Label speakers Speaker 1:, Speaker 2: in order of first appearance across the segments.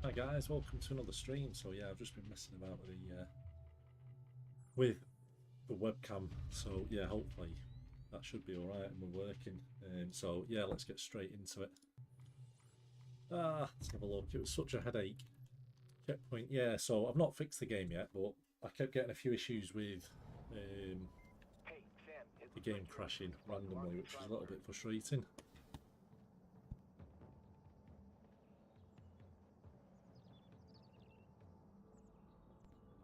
Speaker 1: Hi guys, welcome to another stream. So yeah, I've just been messing about with the webcam. So yeah, hopefully that should be all right and we're working. So yeah, let's get straight into it. Let's have a look. It was such a headache. Checkpoint. Yeah, so I've not fixed the game yet, but I kept getting a few issues with the game crashing randomly, which was a little bit frustrating.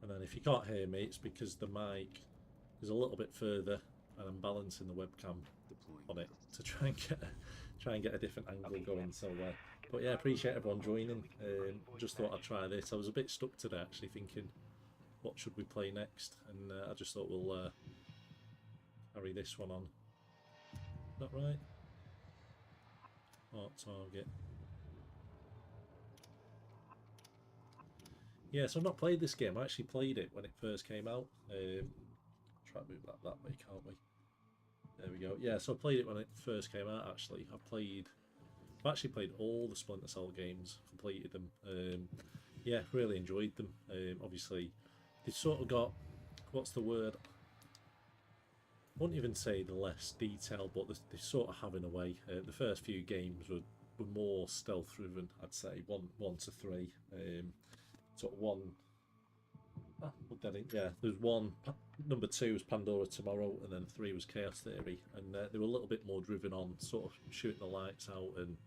Speaker 1: And then if you can't hear me, it's because the mic is a little bit further and I'm balancing the webcam on it to try and get a different angle going. So, but yeah, appreciate everyone joining. Just thought I'd try this. I was a bit stuck today, actually, thinking what should we play next, and I just thought we'll carry this one on. Is that right? Art target. Yeah, so I've not played this game. I actually played it when it first came out. Try to move that way, can't we? There we go. Yeah, so I played it when it first came out, actually. I've actually played all the Splinter Cell games, completed them. Yeah, really enjoyed them. Obviously, they've sort of got, what's the word? I wouldn't even say the less detail, but they sort of have in a way. The first few games were more stealth driven, I'd say, 1 to 3. Sort of one. Yeah, there's one. Number 2 was Pandora Tomorrow, and then 3 was Chaos Theory, and they were a little bit more driven on sort of shooting the lights out and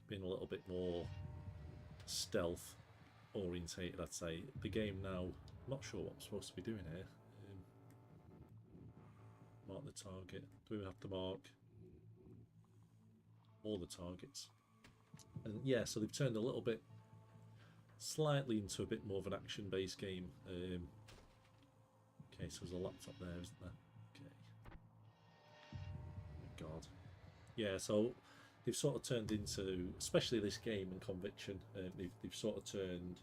Speaker 1: being a little bit more stealth orientated, I'd say. The game now, I'm not sure what I'm supposed to be doing here. Mark the target. Do we have to mark all the targets? And yeah, so they've turned a little bit, slightly into a bit more of an action-based game. Okay, so there's a laptop there, isn't there? Okay. Oh God. Yeah, so they've sort of turned into, especially this game and Conviction, they've sort of turned,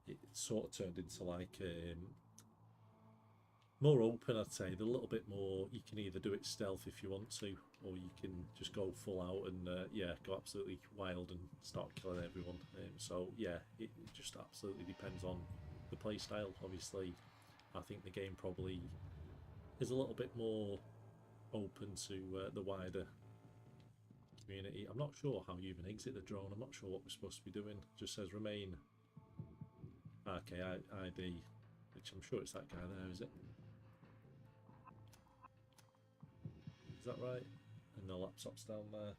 Speaker 1: it's sort of turned into like more open, I'd say. They're a little bit more, you can either do it stealth if you want to, or you can just go full out and yeah, go absolutely wild and start killing everyone. So yeah, it just absolutely depends on the play style. Obviously, I think the game probably is a little bit more open to the wider community. I'm not sure how you even exit the drone. I'm not sure what we're supposed to be doing. It just says remain. Okay, ID, which I'm sure it's that guy there, is it? Is that right? And the laptop's down there.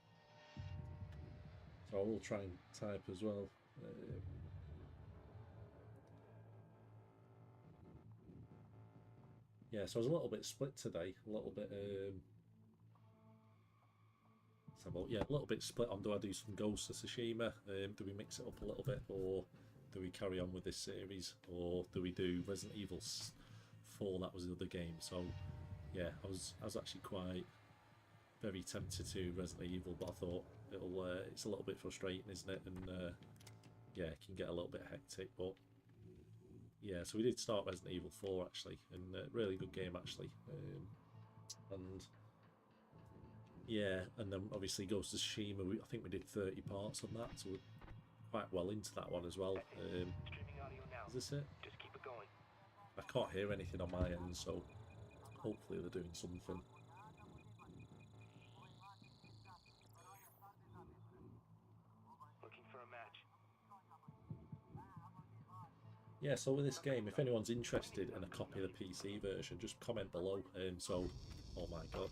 Speaker 1: So I will try and type as well. Yeah, so I was a little bit split today. A little bit. So yeah, a little bit split on, do I do some Ghost of Tsushima? Do we mix it up a little bit, or do we carry on with this series, or do we do Resident Evil 4? That was the other game. So yeah, I was actually quite very tempted to Resident Evil, but I thought it's a little bit frustrating, isn't it? And yeah, it can get a little bit hectic. But yeah, so we did start Resident Evil 4 actually, and really good game actually. And yeah, and then obviously Ghost of Tsushima, I think we did 30 parts on that, so we're quite well into that one as well. Is this it? Just keep it going. I can't hear anything on my end, so hopefully they're doing something. Looking for a match. Yeah, so with this game, if anyone's interested in a copy of the PC version, just comment below. So, oh my god,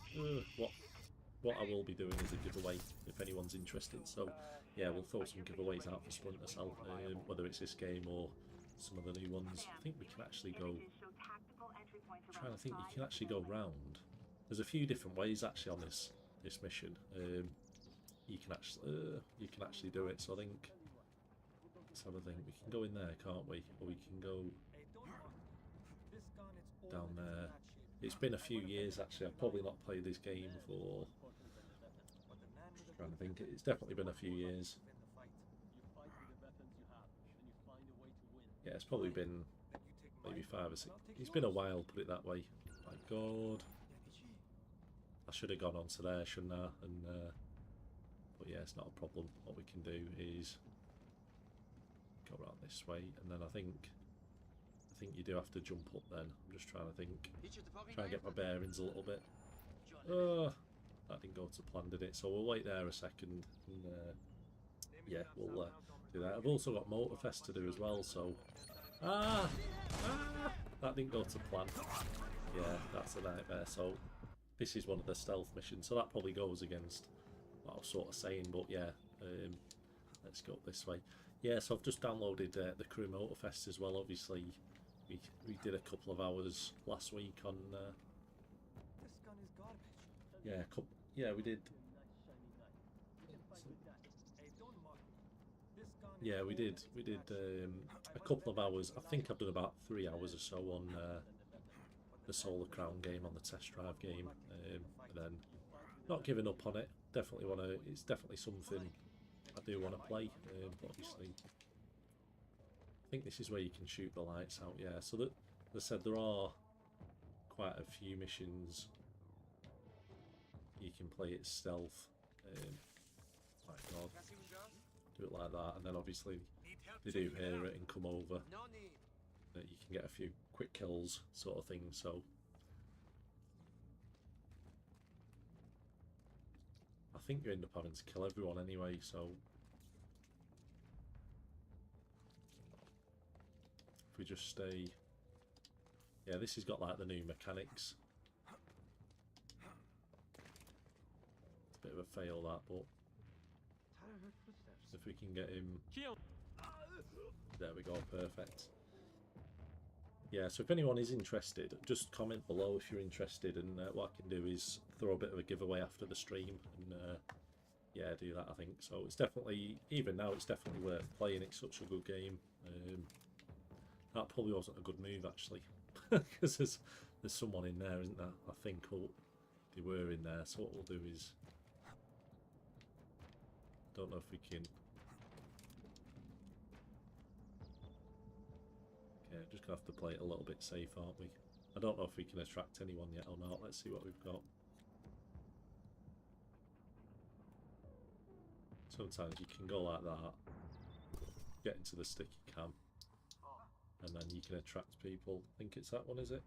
Speaker 1: what I will be doing is a giveaway if anyone's interested. So yeah, we'll throw some giveaways out for Splinter Cell, whether it's this game or some of the new ones. I think we can actually go. I'm trying to think, you can actually go round. There's a few different ways actually on this mission. You can actually do it. So I think, let's have a think. We can go in there, can't we? Or we can go down there. It's been a few years actually. I've probably not played this game for. Just trying to think. It's definitely been a few years. Yeah, it's probably been maybe 5 or 6. It's been a while, put it that way. My God, I should have gone on to there, shouldn't I? And but yeah, it's not a problem. What we can do is go around this way, and then I think you do have to jump up then. I'm just trying to think. Try and get my bearings a little bit. Oh, that didn't go to plan, did it? So we'll wait there a second. And, yeah, we'll do that. I've also got Motorfest to do as well, so... Ah! That didn't go to plan. Yeah, that's a nightmare. So this is one of the stealth missions, so that probably goes against what I was sort of saying, but yeah, let's go this way. Yeah, so I've just downloaded the Crew Motorfest as well. Obviously, we did a couple of hours last week on...
Speaker 2: This gun is garbage.
Speaker 1: yeah, we did... Yeah, we did a couple of hours. I think I've done about 3 hours or so on the Solar Crown game, on the test drive game, and then not giving up on it. Definitely want to. It's definitely something I do want to play. But obviously, I think this is where you can shoot the lights out. Yeah, so that they said there are quite a few missions you can play it stealth. My God. Do it like that, and then obviously they do hear it and come over. That you can get a few quick kills, sort of thing. So I think you end up having to kill everyone anyway. So if we just stay, yeah, this has got like the new mechanics. It's a bit of a fail that, but. If we can get him... There we go, perfect. Yeah, so if anyone is interested, just comment below if you're interested, and what I can do is throw a bit of a giveaway after the stream, and yeah, do that, I think. So it's definitely, even now, it's definitely worth playing. It's such a good game. That probably wasn't a good move, actually, because there's someone in there, isn't there? I think, oh, they were in there, so what we'll do is... Don't know if we can... Okay, just gonna have to play it a little bit safe, aren't we? I don't know if we can attract anyone yet or not. Let's see what we've got. Sometimes you can go like that, get into the sticky cam, and then you can attract people. I think it's that one, is it?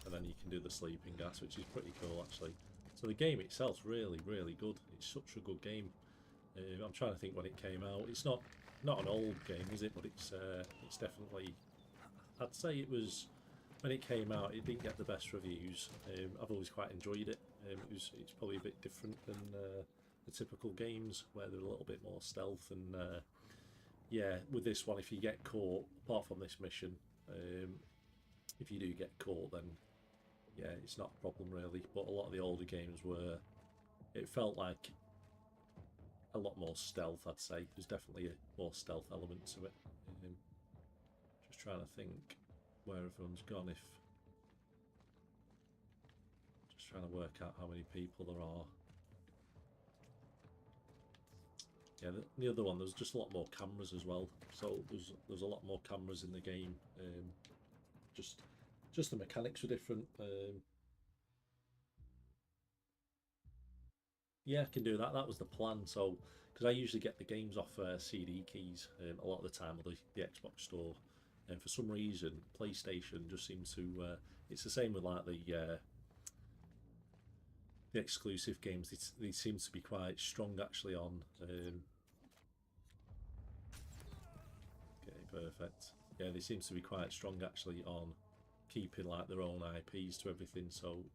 Speaker 1: And then you can do the sleeping gas, which is pretty cool, actually. So the game itself's really, really good. It's such a good game. I'm trying to think when it came out. It's not an old game, is it? But it's definitely... I'd say it was... When it came out, it didn't get the best reviews. I've always quite enjoyed it. It's probably a bit different than the typical games, where they're a little bit more stealth. And yeah, with this one, if you get caught, apart from this mission, if you do get caught, then yeah, it's not a problem really. But a lot of the older games were... It felt like a lot more stealth, I'd say. There's definitely a more stealth element to it. Just trying to think where everyone's gone. Just trying to work out how many people there are. Yeah, the other one, there's just a lot more cameras as well. So there's a lot more cameras in the game. Just the mechanics were different. Yeah, I can do that. That was the plan. So, because I usually get the games off CD keys a lot of the time, or the Xbox store, and for some reason, PlayStation just seems to. It's the same with like the exclusive games. They seem to be quite strong actually on. Okay, perfect. Yeah, they seem to be quite strong actually on keeping like their own IPs to everything. So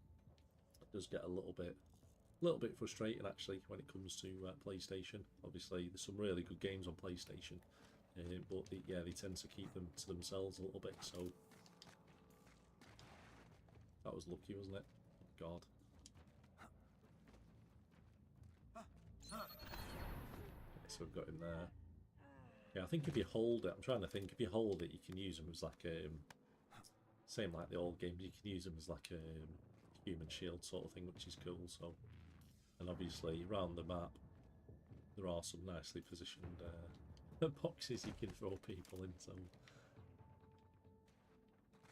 Speaker 1: it does get a little bit frustrating actually when it comes to PlayStation. Obviously, there's some really good games on PlayStation, but yeah, they tend to keep them to themselves a little bit. So that was lucky, wasn't it? Oh, God. Okay, so we've got him there. Yeah, I think if you hold it, I'm trying to think. If you hold it, you can use them as like same like the old games. You can use them as like a human shield sort of thing, which is cool. So. And obviously, around the map, there are some nicely positioned boxes you can throw people in. So,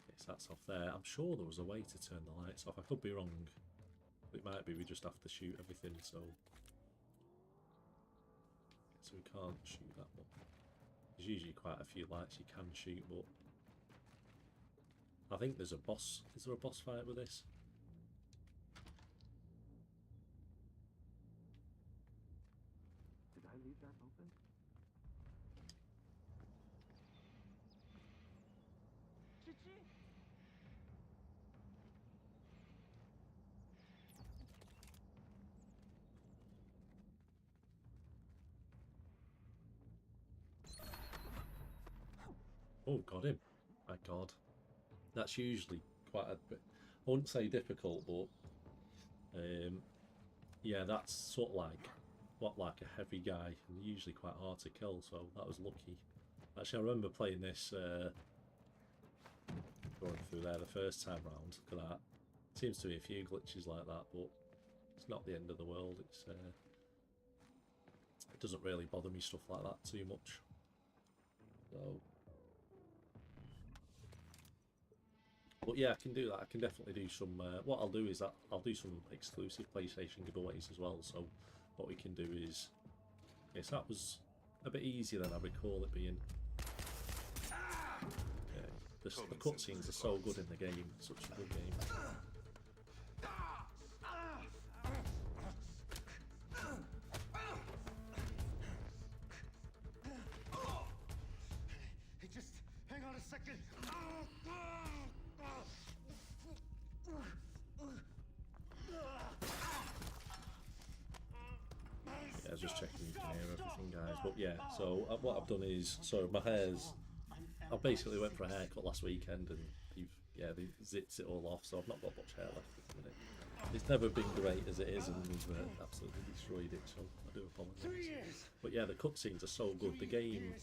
Speaker 1: yes, that's off there. I'm sure there was a way to turn the lights off. I could be wrong. It might be we just have to shoot everything. So, So we can't shoot that one. There's usually quite a few lights you can shoot, but I think there's a boss. Is there a boss fight with this?
Speaker 2: Did I leave that open? Chichi!
Speaker 1: Oh, got him. My God. That's usually quite a bit, I wouldn't say difficult, but yeah, that's sort of like a heavy guy and usually quite hard to kill, so that was lucky. Actually, I remember playing this, going through there the first time round. Look at that. Seems to be a few glitches like that, but it's not the end of the world. It's it doesn't really bother me, stuff like that, too much. So, but yeah, I can do that. I can definitely do some. What I'll do is that I'll do some exclusive PlayStation giveaways as well. So what we can do is, yes, that was a bit easier than I recall it being. Yeah, the cutscenes are so good in the game. It's such a good game.
Speaker 2: Just hang on a second.
Speaker 1: Yeah, I was just checking you can hear everything, guys. But yeah, so what I've done is, so my hair's, I basically went for a haircut last weekend and they zipped it all off, so I've not got much hair left at the minute. It's never been great as it is, and we've absolutely destroyed it, so I do apologise. But yeah, the cutscenes are so good. The game,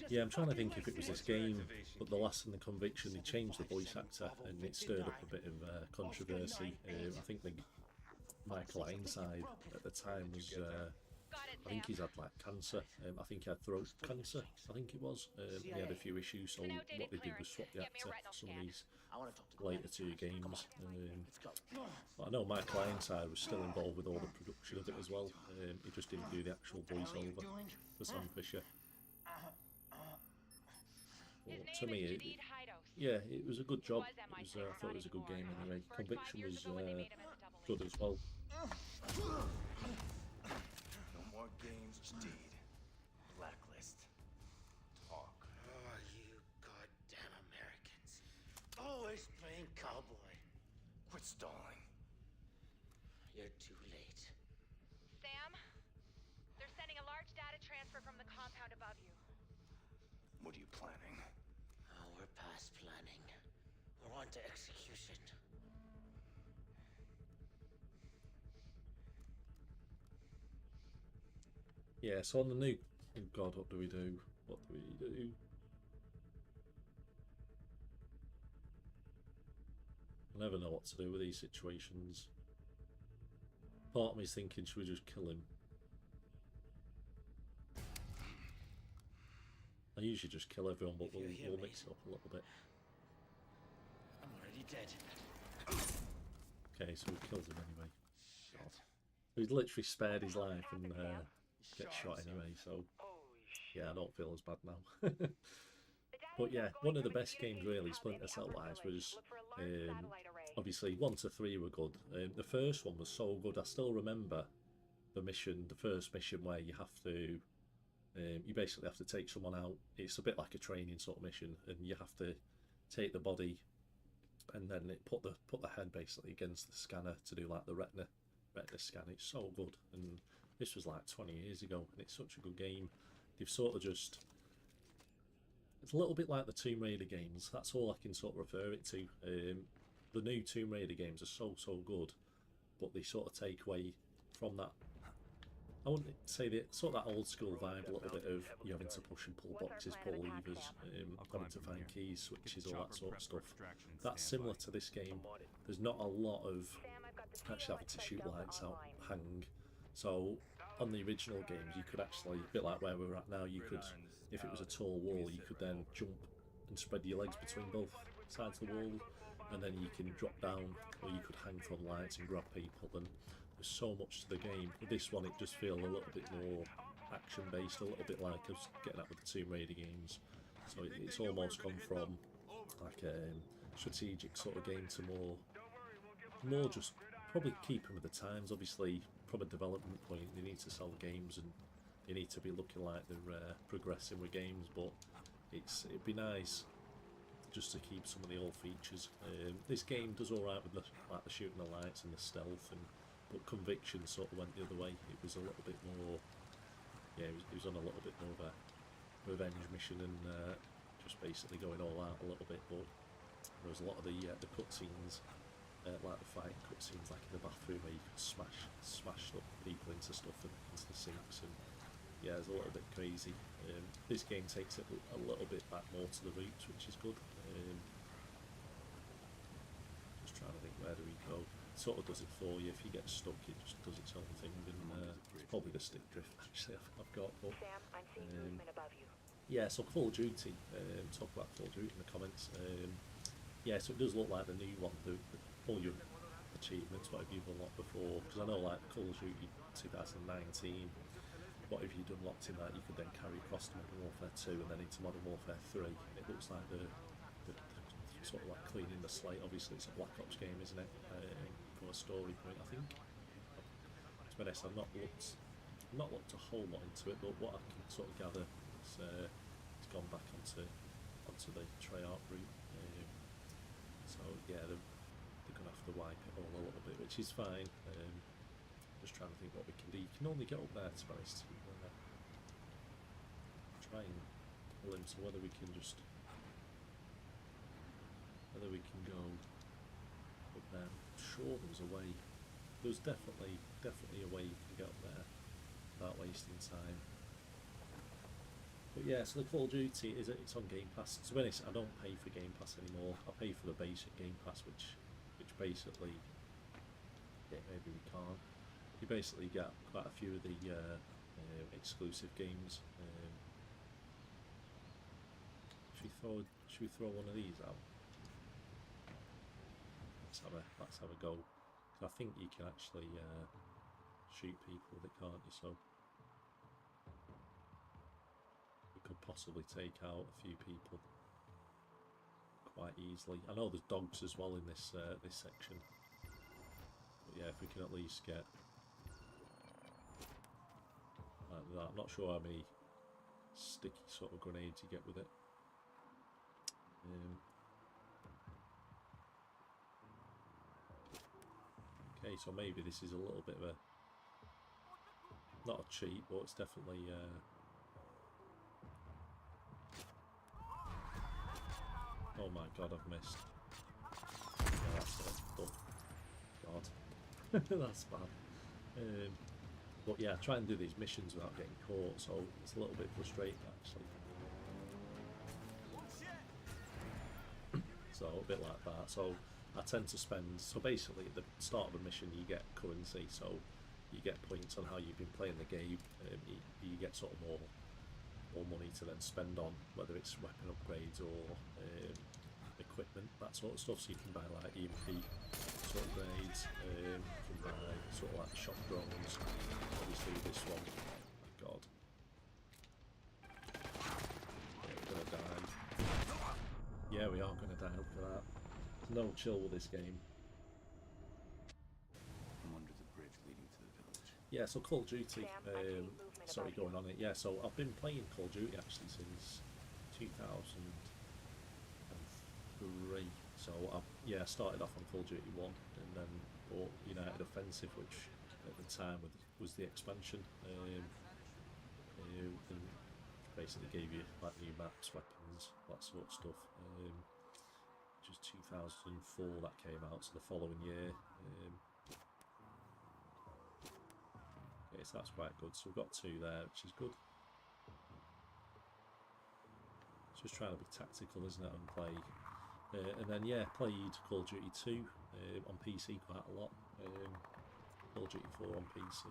Speaker 1: yeah, I'm trying to think if it was this game, but The Last and the Conviction, they changed the voice actor and it stirred up a bit of controversy. I think Michael Ironside at the time was, I think he's had like cancer. I think he had throat cancer, I think it was. He had a few issues, so what they did was swap the actor for some of these later two games. But I know Michael Ironside was still involved with all the production of it as well. He just didn't do the actual voiceover for Sam Fisher. Well, to me, yeah, it was a good job. I thought it was a good game anyway. Conviction was good as well.
Speaker 3: No more games, Steed. Blacklist. Talk.
Speaker 4: Oh, you goddamn Americans. Always playing cowboy.
Speaker 3: Quit stalling.
Speaker 4: You're too late.
Speaker 5: Sam, they're sending a large data transfer from the compound above you.
Speaker 3: What are you planning?
Speaker 4: Oh, we're past planning. We're on to execution.
Speaker 1: Yeah, so on the new, oh God, what do we do? What do we do? I never know what to do with these situations. Part of me's thinking, should we just kill him? I usually just kill everyone, but we'll mix it up a little bit.
Speaker 4: I'm already dead.
Speaker 1: Okay, so we killed him anyway. God. He's literally spared his life and gets shot anyway, so yeah, I don't feel as bad now. But yeah, one of the best games really, Splinter Cell wise, was obviously 1 to 3 were good. The first one was so good. I still remember the first mission where you have to, you basically have to take someone out. It's a bit like a training sort of mission, and you have to take the body and then it put the head basically against the scanner to do like the retina scan. It's so good, and this was like 20 years ago, and it's such a good game. They've sort of just, it's a little bit like the Tomb Raider games. That's all I can sort of refer it to. The new Tomb Raider games are so good, but they sort of take away from that. I wouldn't say that sort of that old school vibe, a little bit of you having to push and pull boxes, pull levers, having to find keys, switches, all that sort of stuff. That's similar to this game. There's not a lot of actually having to shoot lights out, hang. So on the original games, you could actually, a bit like where we're at now, you could, if it was a tall wall, you could then jump and spread your legs between both sides of the wall, and then you can drop down, or you could hang from lights and grab people. And there's so much to the game. With this one, it just feels a little bit more action-based, a little bit like I was getting at with the Tomb Raider games. So it's almost gone from like a strategic sort of game to more just probably keeping with the times. Obviously, from a development point, they need to sell games and they need to be looking like they're progressing with games. But it'd be nice just to keep some of the old features. This game does all right with the shooting the lights and the stealth, but Conviction sort of went the other way. It was a little bit more, yeah, it was on a little bit more of a revenge mission and just basically going all out a little bit. But there was a lot of the cutscenes, like the fight cutscenes, like in the bathroom where you could smash up people into stuff and into the sinks, and yeah, it's a little bit crazy. This game takes it a little bit back more to the roots, which is good. Just trying to think, where do we go? It sort of does it for you. If you get stuck, it just does its own thing, and it's probably the stick drift actually I've got. But
Speaker 5: Sam, I'm seeing movement above you.
Speaker 1: yeah, so Call of Duty. Talk about Call of Duty in the comments. Yeah, so it does look like the new one. All your achievements, what have you unlocked before? Because I know, like Call of Duty 2019. What have you done locked in that you could then carry across to Modern Warfare 2 and then into Modern Warfare 3? It looks like the sort of like cleaning the slate. Obviously, it's a Black Ops game, isn't it? From a story point, I think. To be honest, I've not looked a whole lot into it, but what I can sort of gather is it's gone back onto the Treyarch route. So yeah, they're gonna have to wipe it all a little bit, which is fine. Just trying to think what we can do. You can only get up there, to be honest. Try and pull him, so whether we can go up there. I'm sure there was a way. There was definitely a way you can get up there without wasting time. But yeah, so the Call of Duty it's on Game Pass. To be honest, I don't pay for Game Pass anymore. I pay for the basic Game Pass, which basically, yeah, maybe we can't. You basically get quite a few of the exclusive games. Should we throw one of these out? Let's have a go. 'Cause I think you can actually shoot people with it, can't you? So we could possibly take out a few people quite easily. I know there's dogs as well in this this section. But yeah, if we can at least get like that. I'm not sure how many sticky sort of grenades you get with it. Okay, so maybe this is a little bit of a, not a cheat, but it's definitely oh my god, I've missed. Yeah, that's it, done. God. That's bad. But yeah, try and do these missions without getting caught, so it's a little bit frustrating actually. So a bit like that. So I tend to spend, so basically at the start of a mission you get currency, so you get points on how you've been playing the game. You get sort of more money to then spend on, whether it's weapon upgrades or equipment, that sort of stuff. So you can buy like EMP sort of grenades, you can buy sort of like shock drones. Obviously this one, oh my god, yeah, we're gonna die. Yeah, we are gonna die. Look at that. There's no chill with this game.
Speaker 3: I'm under the bridge leading to the village.
Speaker 1: Yeah, so Call of Duty,
Speaker 5: Sam,
Speaker 1: sorry, going on it. Yeah, so I've been playing Call of Duty actually since 2003. So I started off on Call of Duty 1 and then bought United Offensive, which at the time was the expansion. And basically gave you like new maps, weapons, that sort of stuff. Which was 2004 that came out, so the following year. Okay, so that's quite good. So we've got 2 there, which is good. It's just trying to be tactical, isn't it, and play. And then yeah, played Call of Duty 2 on PC quite a lot. Call of Duty 4 on PC.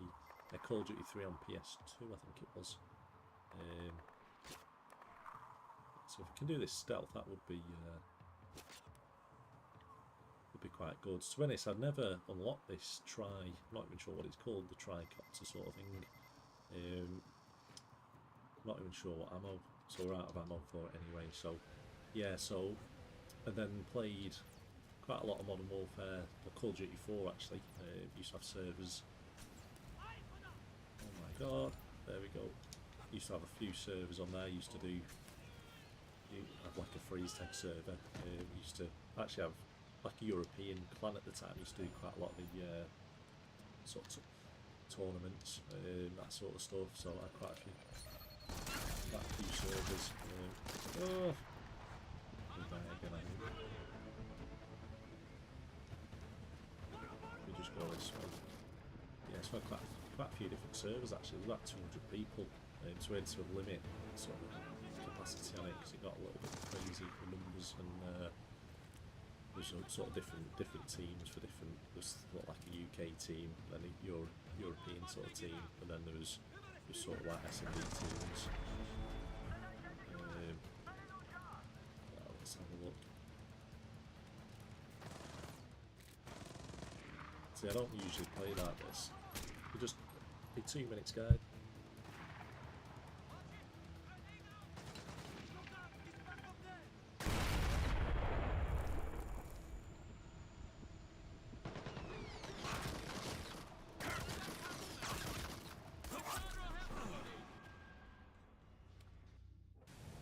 Speaker 1: Call of Duty 3 on PS2, I think it was. So if we can do this stealth, that would be be quite good. To be honest, I'd never unlocked this I'm not even sure what it's called, the tricopter sort of thing. Not even sure what ammo, so we're out of ammo for it anyway. So yeah, and then played quite a lot of Modern Warfare, or Call of Duty 4 actually. Used to have servers. Oh my god, there we go. Used to have a few servers on there. Used to do, you have like a freeze tag server. Used to actually have like a European clan at the time. Used to do quite a lot of the sort of tournaments, that sort of stuff. So I had quite a few servers. Oh, we die again, I think. We just go this way. Yeah, so I had quite a few different servers actually. There's about 200 people. So we had to limit sort of capacity on it because it got a little bit crazy for numbers, and there's sort of different teams for different. There's like a UK team, then a European sort of team, and then there was sort of like S&D teams. Let's have a look. See, I don't usually play like this. We just a 2 minutes guide.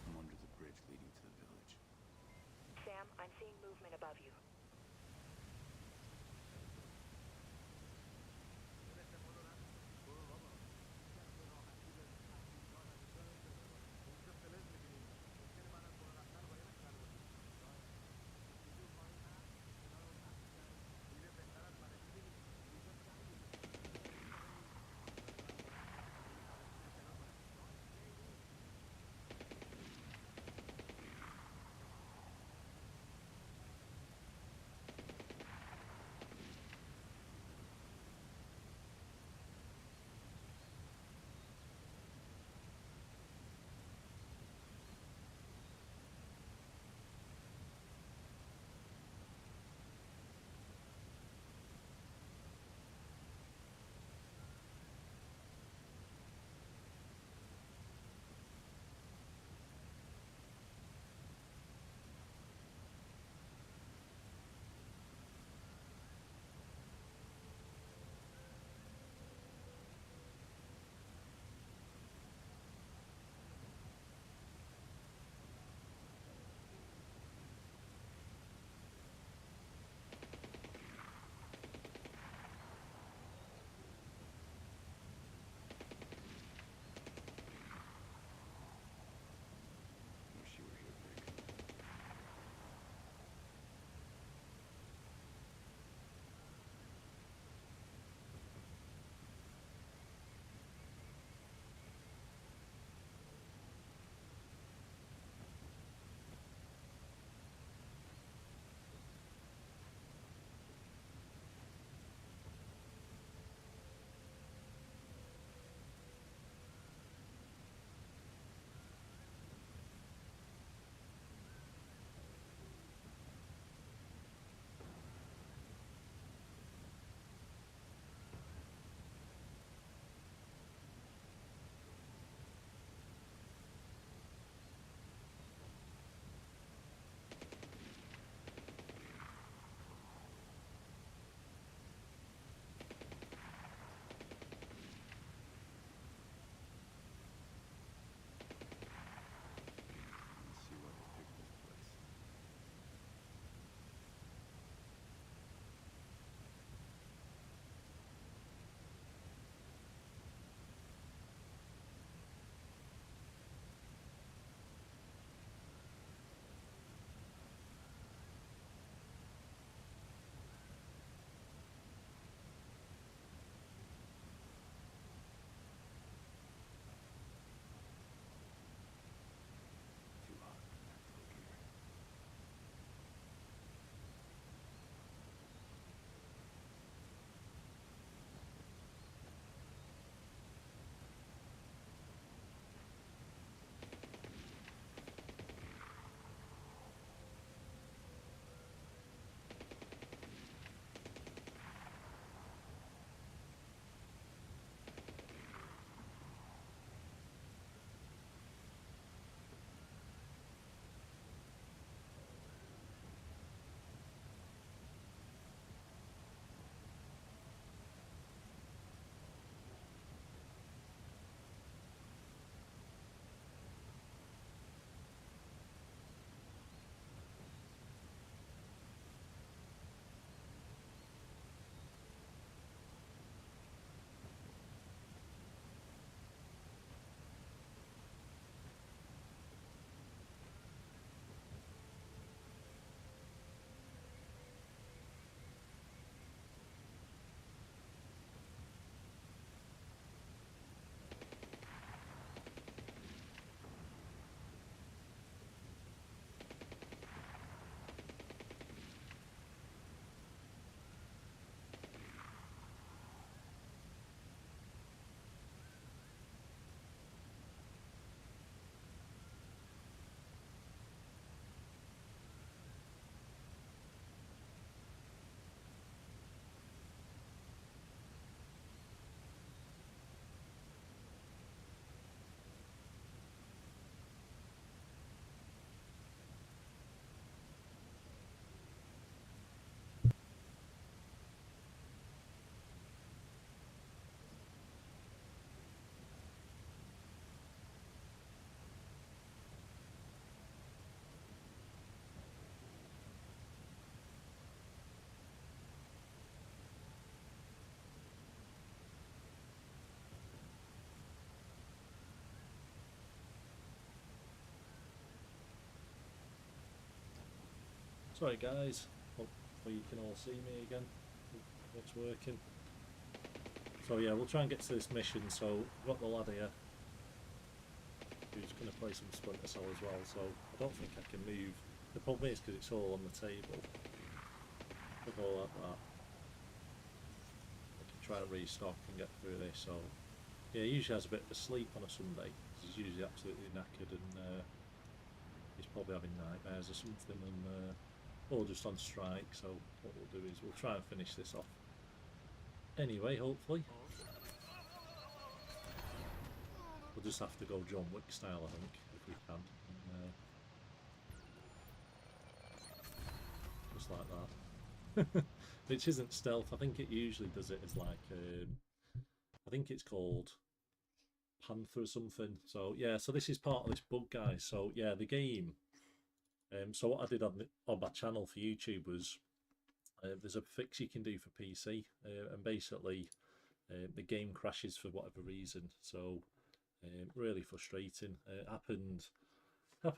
Speaker 3: I'm under the bridge leading to the village.
Speaker 6: Sam, I'm seeing movement above you.
Speaker 1: Sorry guys, hopefully you can all see me again. It's working. So yeah, we'll try and get to this mission. So we've got the lad here who's going to play some Splinter Cell as well, so I don't think I can move. The problem is because it's all on the table. Look all like that. I can try and restock and get through this. So yeah, he usually has a bit of a sleep on a Sunday. He's usually absolutely knackered and he's probably having nightmares or something, and or just on strike. So what we'll do is we'll try and finish this off anyway, hopefully. We'll just have to go John Wick style, I think, if we can. Just like that. Which isn't stealth. I think it usually does it as like, I think it's called Panther or something. So yeah, so this is part of this bug, guys. So yeah, the game. So what I did on my channel for YouTube was there's a fix you can do for PC, and basically the game crashes for whatever reason. So really frustrating. It happened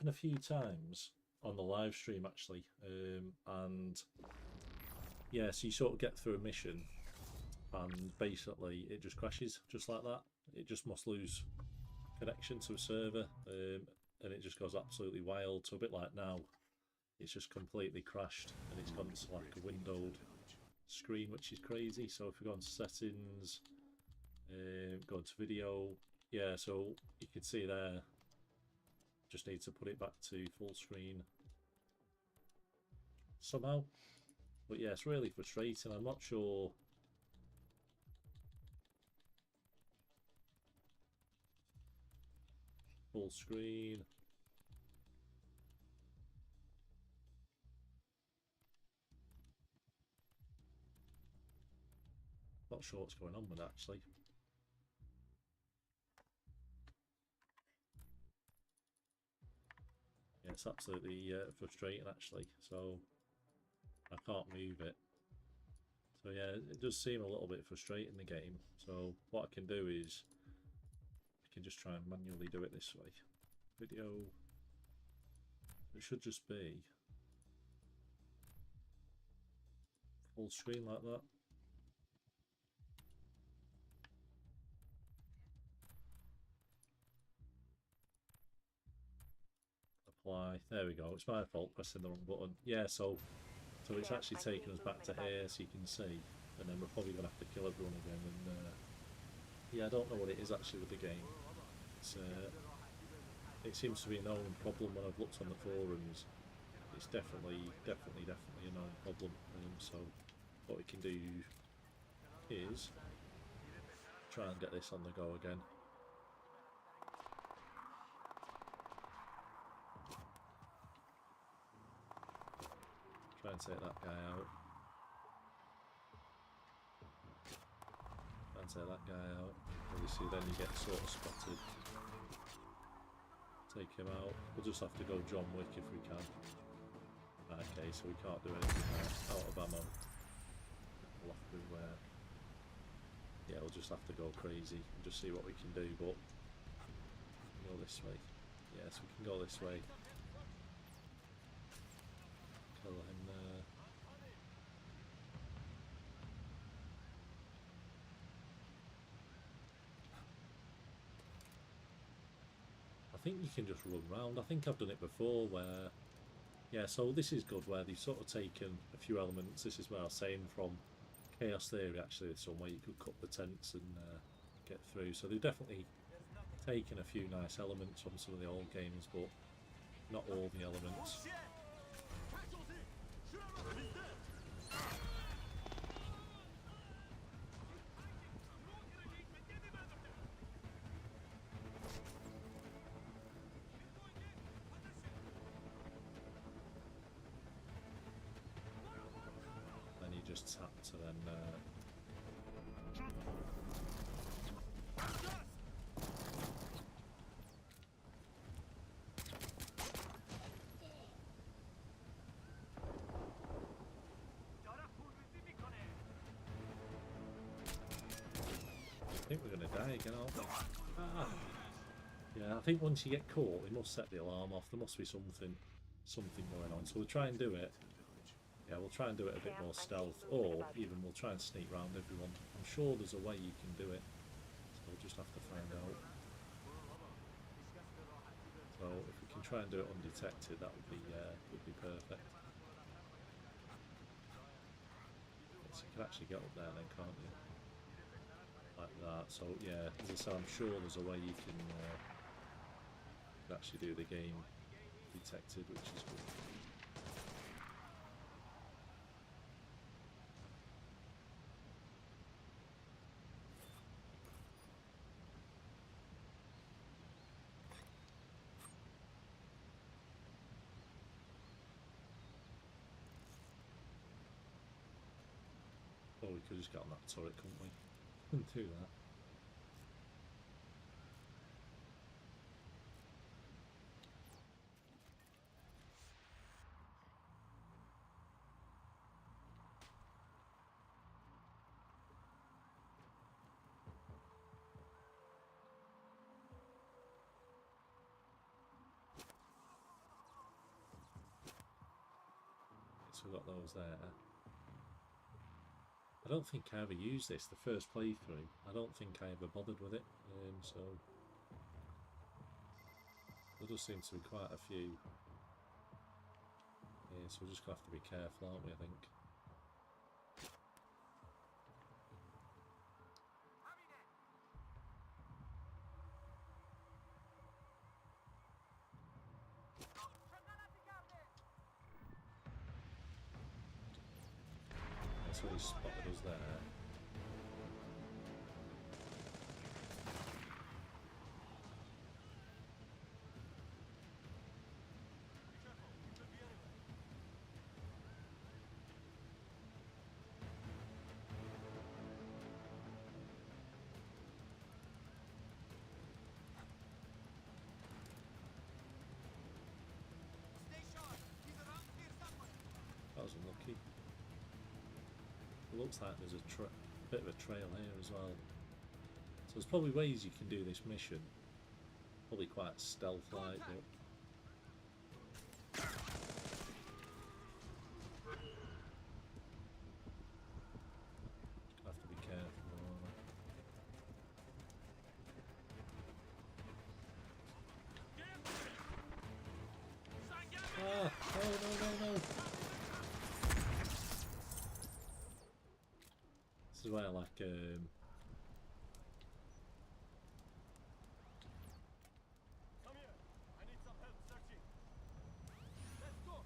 Speaker 1: a few times on the live stream actually, and yeah, so you sort of get through a mission and basically it just crashes just like that. It just must lose connection to a server, and it just goes absolutely wild. So a bit like now, it's just completely crashed and it's gone to like a windowed screen, which is crazy. So if we go into settings, go into video, yeah, so you can see there, just need to put it back to full screen somehow. But yeah, it's really frustrating. I'm not sure. Full screen. Not sure what's going on with that actually. Yeah, it's absolutely frustrating actually. So I can't move it. So yeah, it does seem a little bit frustrating, the game. So what I can do is I can just try and manually do it this way. Video. It should just be full screen like that. Apply. There we go. It's my fault pressing the wrong button. Yeah, so it's actually taking us back to here, so you can see, and then we're probably gonna have to kill everyone again. And yeah, I don't know what it is actually with the game. It's it seems to be a known problem when I've looked on the forums. It's definitely a known problem. So what we can do is try and get this on the go again. Try and take that guy out. Try and take that guy out. Obviously then you get sort of spotted. Take him out. We'll just have to go John Wick if we can. Okay, so we can't do anything now. Out of ammo. We'll have to, yeah, we'll just have to go crazy and just see what we can do, but go this way. Yes, we can go this way. Kill him there. I think you can just run round. I think I've done it before where, yeah, so this is good where they've sort of taken a few elements. This is where I was saying from Chaos Theory actually, there's some way you could cut the tents and get through. So they've definitely taken a few nice elements from some of the old games, but not all the elements. Then you just tap to then I think we're going to die again, aren't we? Ah. Yeah, I think once you get caught, they must set the alarm off. There must be something going on. So we'll try and do it. Yeah, we'll try and do it a bit more stealth, or even we'll try and sneak round everyone. I'm sure there's a way you can do it, so we'll just have to find out. So if we can try and do it undetected, that would be perfect. So you can actually get up there then, can't you? Like that. So yeah, as I say, I'm sure there's a way you can actually do the game detected, which is good. Oh, we could just get on that turret, couldn't we? Couldn't do that. So we've got those there. I don't think I ever used this, the first playthrough. I don't think I ever bothered with it, so there does seem to be quite a few. Yeah, so we're just going to have to be careful, aren't we, I think. That's what he spotted us there. That was unlucky. It looks like there's a bit of a trail here as well. So there's probably ways you can do this mission. Probably quite stealth-like, but have to be careful. Ah! No! This is why I like
Speaker 2: Come here. I need some help searching. Let's go.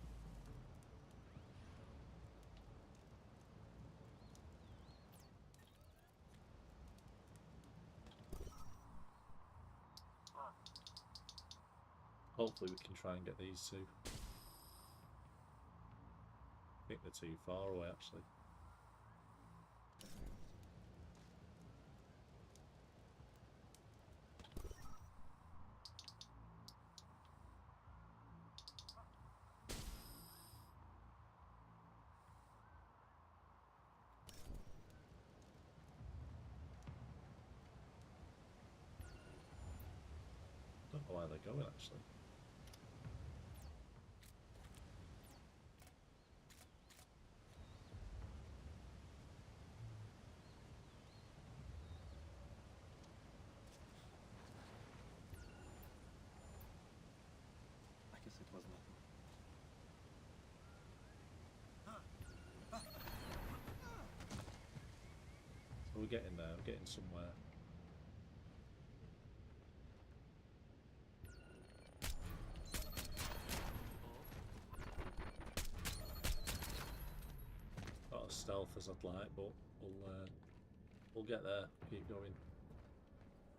Speaker 1: hopefully we can try and get these two. I think they're too far away actually. Don't know why they're going actually.
Speaker 3: I guess it was nothing.
Speaker 1: So we're getting there, we're getting somewhere. Not as stealth as I'd like, but we'll get there. Keep going.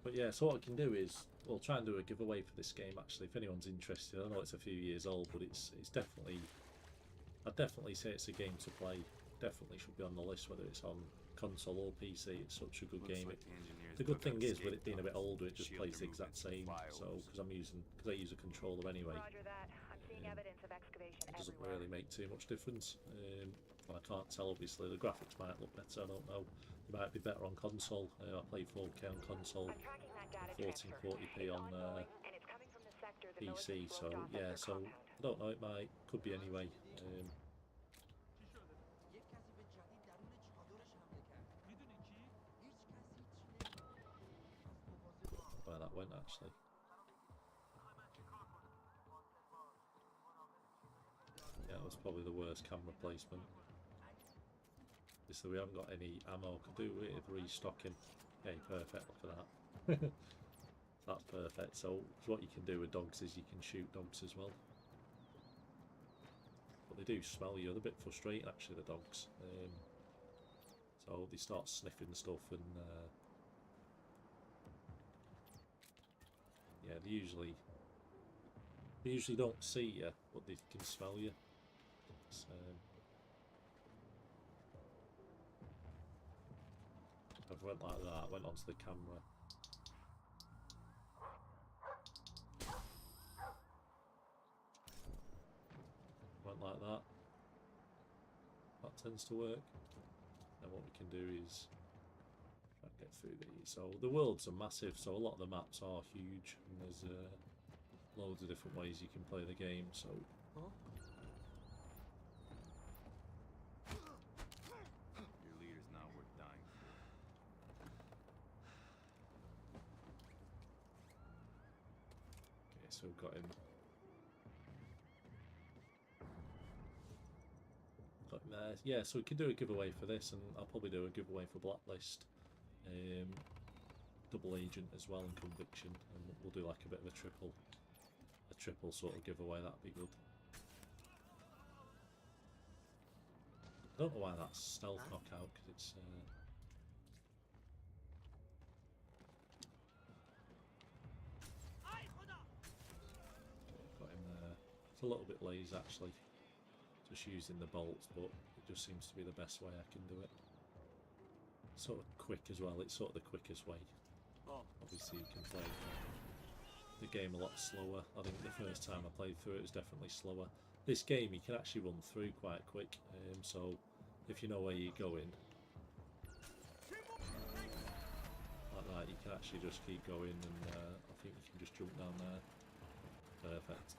Speaker 1: But yeah, so what I can do is we'll try and do a giveaway for this game. Actually, if anyone's interested, I know it's a few years old, but it's definitely. I'd definitely say it's a game to play. Definitely should be on the list, whether it's on console or PC. It's such a good game. The good thing is, with it being a bit older, it just plays the exact same. So because I use a controller anyway.
Speaker 6: Roger that. I'm seeing evidence of excavation
Speaker 1: It doesn't
Speaker 6: everywhere.
Speaker 1: really make too much difference. And I can't tell, obviously. The graphics might look better, I don't know. They might be better on console. I play 4K on console,
Speaker 6: I'm tracking that data transfer.
Speaker 1: 1440p
Speaker 6: It's
Speaker 1: on
Speaker 6: ongoing, and it's coming from the sector the
Speaker 1: PC.
Speaker 6: militants
Speaker 1: So
Speaker 6: roped off as
Speaker 1: yeah,
Speaker 6: their
Speaker 1: so
Speaker 6: compound.
Speaker 1: I don't know. Could be anyway. that went actually. Yeah, that was probably the worst camera placement. So we haven't got any ammo. Could do with restocking. Okay, perfect. Look at that. That's perfect. So what you can do with dogs is you can shoot dogs as well. But they do smell you. They're a bit frustrating actually, the dogs. So they start sniffing stuff and yeah, they usually don't see you, but they can smell you. So, I went like that, went onto the camera. Went like that. That tends to work. And what we can do is try and get through these. So the worlds are massive, so a lot of the maps are huge, and there's loads of different ways you can play the game. So
Speaker 3: Your leader's not worth dying for.
Speaker 1: okay, so we've got him. Yeah, so we can do a giveaway for this, and I'll probably do a giveaway for Blacklist, double agent as well, and conviction, and we'll do like a bit of a triple sort of giveaway. That'd be good. I don't know why that's stealth knockout, because it's got him there. It's a little bit lazy actually, just using the bolts, but it just seems to be the best way I can do it. Sort of quick as well, it's sort of the quickest way. Obviously you can play the game a lot slower. I think the first time I played through it was definitely slower. This game you can actually run through quite quick, so if you know where you're going, like that, you can actually just keep going, and I think you can just jump down there. Perfect.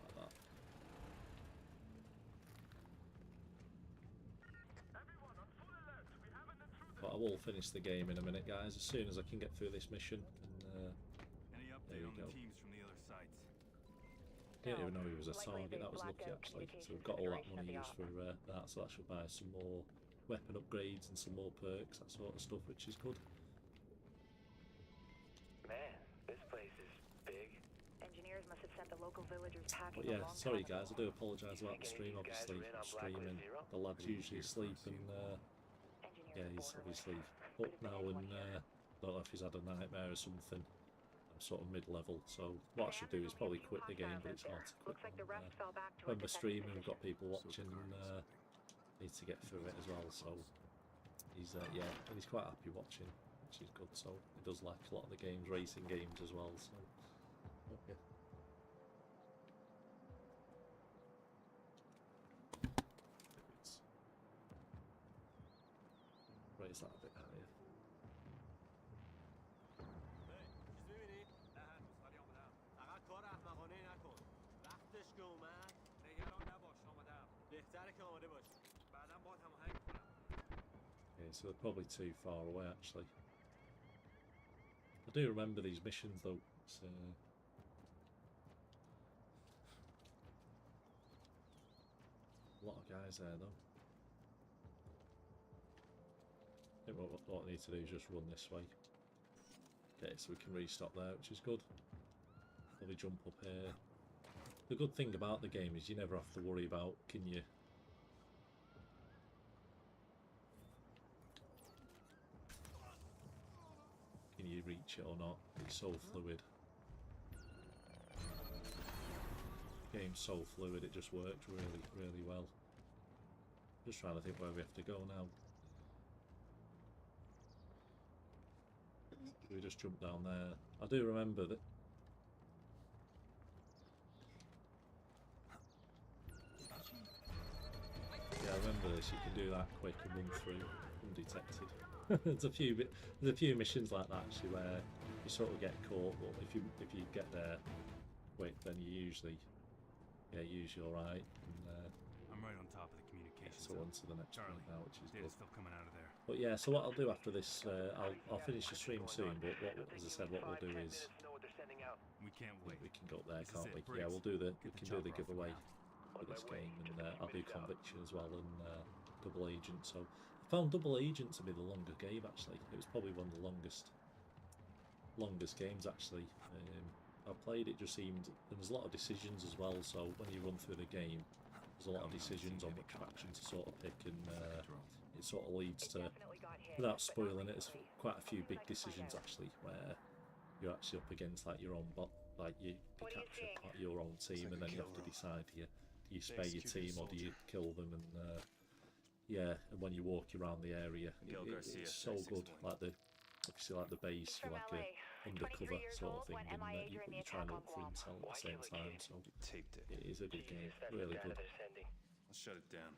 Speaker 1: Like that. But I will finish the game in a minute, guys, as soon as I can get through this mission. And
Speaker 3: Any update on the teams from the other sites?
Speaker 1: didn't even know he was a target. That was lucky actually. So we've got all that money used for that, so that should buy us some more weapon upgrades and some more perks, that sort of stuff, which is good.
Speaker 7: Man, this place is big.
Speaker 6: Engineers must have sent the local villagers packing
Speaker 1: But yeah,
Speaker 6: a long
Speaker 1: sorry
Speaker 6: time
Speaker 1: guys, I
Speaker 6: ago.
Speaker 1: do apologise about the stream. Obviously, I'm streaming. The lad usually asleep, and yeah, he's obviously up now, and I don't know if he's had a nightmare or something. I'm sort of mid-level, so what I should do is probably quit the game, but it's hard to quit
Speaker 6: Looks like the rest fell back to
Speaker 1: when we're
Speaker 6: a defensive
Speaker 1: streaming. We've got
Speaker 6: position.
Speaker 1: people watching, and need to get through it as well. So he's yeah, and he's quite happy watching, which is good. So he does like a lot of the games, racing games as well. So okay. Raise that a bit higher.
Speaker 2: چیز می‌بینی؟ نه هنوز ولی آماده‌ام. فقط کار احمقانه نکن. وقتش که اومد نگران نباش آماده‌ام. بهتره که آماده باشی. بعداً باهات هماهنگ می‌کنم.
Speaker 1: Okay, so they're probably too far away actually. I do remember these missions though. It's, a lot of guys there though. I think what I need to do is just run this way. Okay, so we can restock there, which is good. Probably jump up here. The good thing about the game is you never have to worry about can you reach it or not. It's so fluid. The game's so fluid, it just works really, really well. Just trying to think where we have to go now. We just jump down there. I do remember that. Yeah, I remember this. You can do that quick and run through undetected. There's a few missions like that actually where you sort of get caught, but if you get there quick, then you usually all right. And,
Speaker 3: I'm right on top of the communications
Speaker 1: So on to the next
Speaker 3: Charlie,
Speaker 1: point now, which is
Speaker 3: data's
Speaker 1: good.
Speaker 3: still coming out of there.
Speaker 1: But yeah, so what I'll do after this, I'll finish the stream soon. But as I said, what we'll do is
Speaker 3: We can't wait.
Speaker 1: we can go up there,
Speaker 3: This is
Speaker 1: can't
Speaker 3: it,
Speaker 1: we?
Speaker 3: Briggs.
Speaker 1: Yeah, we'll do the
Speaker 3: Get the
Speaker 1: do the
Speaker 3: chopper off the
Speaker 1: giveaway
Speaker 3: ground.
Speaker 1: for this game, and I'll do Conviction as well and Double Agent. So I found Double Agent to be the longer game actually. It was probably one of the longest games actually. I played it, just seemed, and there's a lot of decisions as well. So when you run through the game, there's a lot of decisions on which faction to sort of pick, and it sort of leads to, without spoiling it, there's quite a few big decisions actually where you're actually up against like your own like you capture your own team, and then you have to decide do you spare your team or do you kill them, and yeah, and when you walk around the area, it's so good. Like obviously like the base, you're like a undercover sort of thing, and you try and look for intel at the same time. So it is a good game, really good.
Speaker 3: I'll shut it down.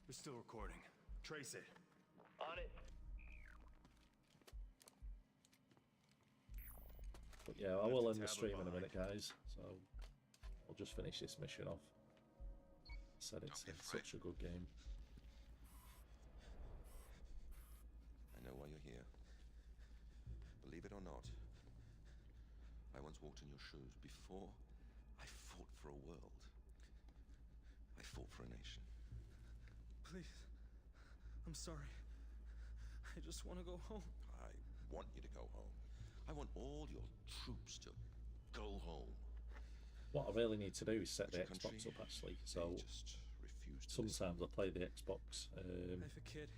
Speaker 3: We're still recording. Trace it.
Speaker 7: On it.
Speaker 1: But yeah, I will end the stream in a minute, guys. So I'll just finish this mission off. Said it's such a good game.
Speaker 8: I know why you're here. Believe it or not, I once walked in your shoes before I fought for a world. I fought for a nation.
Speaker 9: Please. I'm sorry. I just want to go home.
Speaker 8: I want you to go home. I want all your troops to go home.
Speaker 1: What I really need to do is set the
Speaker 8: Your
Speaker 1: Xbox
Speaker 8: country,
Speaker 1: up actually.
Speaker 8: they
Speaker 1: So
Speaker 8: just refuse to listen.
Speaker 1: sometimes I play the Xbox.
Speaker 9: I have a kid.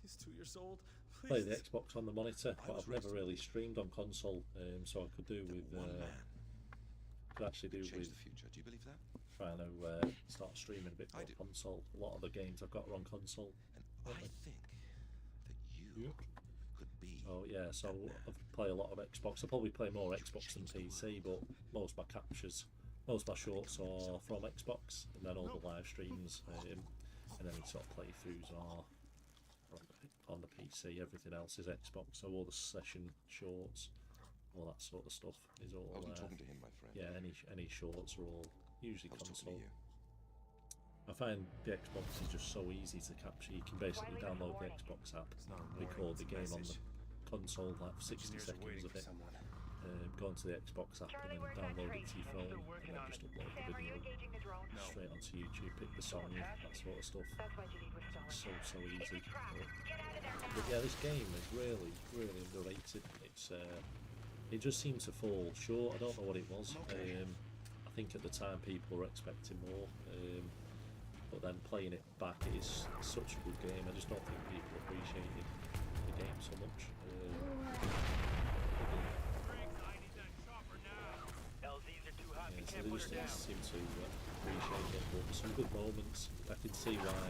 Speaker 9: He's 2 years old. Please.
Speaker 1: Play the Xbox on the monitor,
Speaker 8: I
Speaker 1: but
Speaker 8: was
Speaker 1: I've never
Speaker 8: raised
Speaker 1: really streamed on console. So I could do
Speaker 8: that
Speaker 1: with
Speaker 8: one man
Speaker 1: could actually do
Speaker 8: change
Speaker 1: with
Speaker 8: the future. Do you believe that?
Speaker 1: trying to start streaming a bit
Speaker 8: I
Speaker 1: more
Speaker 8: do.
Speaker 1: console. A lot of the games I've got are on console.
Speaker 8: And I think that you could be.
Speaker 1: Oh yeah, so
Speaker 8: that man.
Speaker 1: I play a lot of Xbox. I probably play more Xbox than PC, but most of my captures, most of my shorts are from Xbox, and then all the live streams and any sort of playthroughs are on the PC. Everything else is Xbox. So all the session shorts, all that sort of stuff is all.
Speaker 8: I wasn't talking to him, my friend.
Speaker 1: Yeah, any shorts are all usually
Speaker 8: I was talking
Speaker 1: console.
Speaker 8: to you.
Speaker 1: I find the Xbox is just so easy to capture. You can basically download the Xbox app,
Speaker 3: It's not a
Speaker 1: record
Speaker 3: warning,
Speaker 1: the
Speaker 3: it's a
Speaker 1: game on the
Speaker 3: message.
Speaker 1: console, like 60
Speaker 3: Engineers are
Speaker 1: seconds
Speaker 3: waiting
Speaker 1: of
Speaker 3: for
Speaker 1: it,
Speaker 3: someone.
Speaker 1: go into the Xbox app and then download it to your phone, and then just upload the video
Speaker 6: engaging the drone?
Speaker 1: straight onto YouTube, pick the song, that sort of stuff.
Speaker 6: That's what you need with stolen.
Speaker 1: So easy.
Speaker 5: Get out of there now.
Speaker 1: But yeah, this game is really underrated. It's it just seemed to fall short. I don't know what it was. I think at the time people were expecting more, but then playing it back, it is such a good game. I just don't think people appreciated the game so much.
Speaker 7: LZs are too hot.
Speaker 1: Yeah,
Speaker 7: We
Speaker 1: so
Speaker 7: can't
Speaker 1: they
Speaker 7: put
Speaker 1: just
Speaker 7: her down.
Speaker 1: didn't seem to appreciate it, but some good moments. I can see why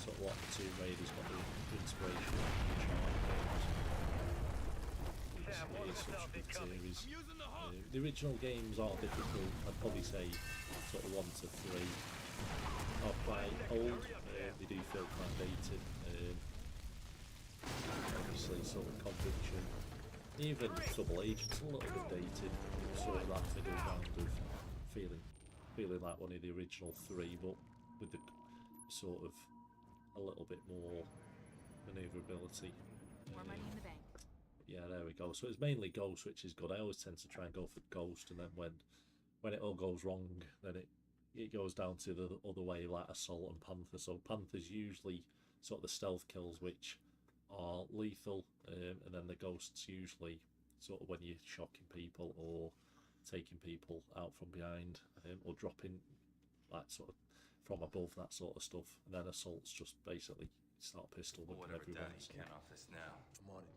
Speaker 1: sort of like Tomb Raider's got the inspiration from the Uncharted games. It is such a good series. The original games are difficult. I'd probably say sort of 1 to 3 are quite old. They do feel quite dated. Obviously, sort of Conviction, even Double Agent's a little bit dated. Sort of that middle ground of feeling like one of the original 3, but with the sort of a little bit more maneuverability.
Speaker 10: More money in the bank.
Speaker 1: Yeah, there we go. So it's mainly Ghost, which is good. I always tend to try and go for Ghost, and then when it all goes wrong, then it goes down to the other way, like Assault and Panther. So Panther's usually sort of the stealth kills, which are lethal, and then the Ghosts usually sort of when you're shocking people or taking people out from behind, or dropping like sort of from above, that sort of stuff. And then Assault's just basically start pistol
Speaker 3: Well,
Speaker 1: whipping
Speaker 3: whatever
Speaker 1: everywhere.
Speaker 3: Daddy
Speaker 1: So.
Speaker 3: can off this now.
Speaker 8: I'm on it.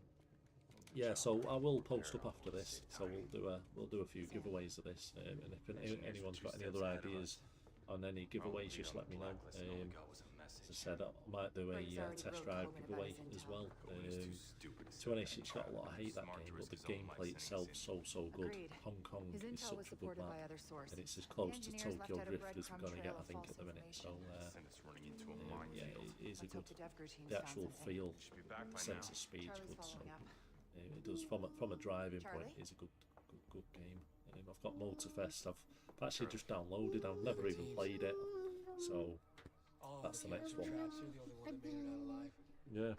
Speaker 1: Yeah, so I will post up after this. So we'll do a few giveaways of this, and if anyone's got any other ideas on any giveaways, just let me know. As I said, I might do a test drive giveaway as well. To be honest, it's got a lot of hate, that game, but the gameplay itself so good.
Speaker 10: Agreed.
Speaker 1: Hong Kong
Speaker 10: His
Speaker 1: is
Speaker 10: intel was
Speaker 1: such a good
Speaker 10: supported by
Speaker 1: map,
Speaker 10: other sources.
Speaker 1: and it's as close to
Speaker 10: Engineers left
Speaker 1: Tokyo
Speaker 10: out a
Speaker 1: Drift as we're
Speaker 10: breadcrumb
Speaker 1: going to get,
Speaker 10: trail
Speaker 1: I
Speaker 10: of
Speaker 1: think,
Speaker 10: false
Speaker 1: at the minute. So
Speaker 3: Send us running into a
Speaker 1: yeah,
Speaker 3: minefield.
Speaker 1: it is a
Speaker 10: Let's hope
Speaker 1: good.
Speaker 10: the DEFCON team's
Speaker 1: The
Speaker 10: found
Speaker 1: actual
Speaker 10: something.
Speaker 1: feel,
Speaker 3: Should be back by
Speaker 1: sense
Speaker 3: now.
Speaker 1: of speed's
Speaker 10: Charlie's
Speaker 1: good. So
Speaker 10: following up.
Speaker 1: it does from a driving point.
Speaker 10: Charlie?
Speaker 1: It's a good game. I've got Motorfest. I've actually just downloaded. I've never even played it, so That's the next one.
Speaker 9: Traps, you're the only one that made it out alive.
Speaker 1: Yeah.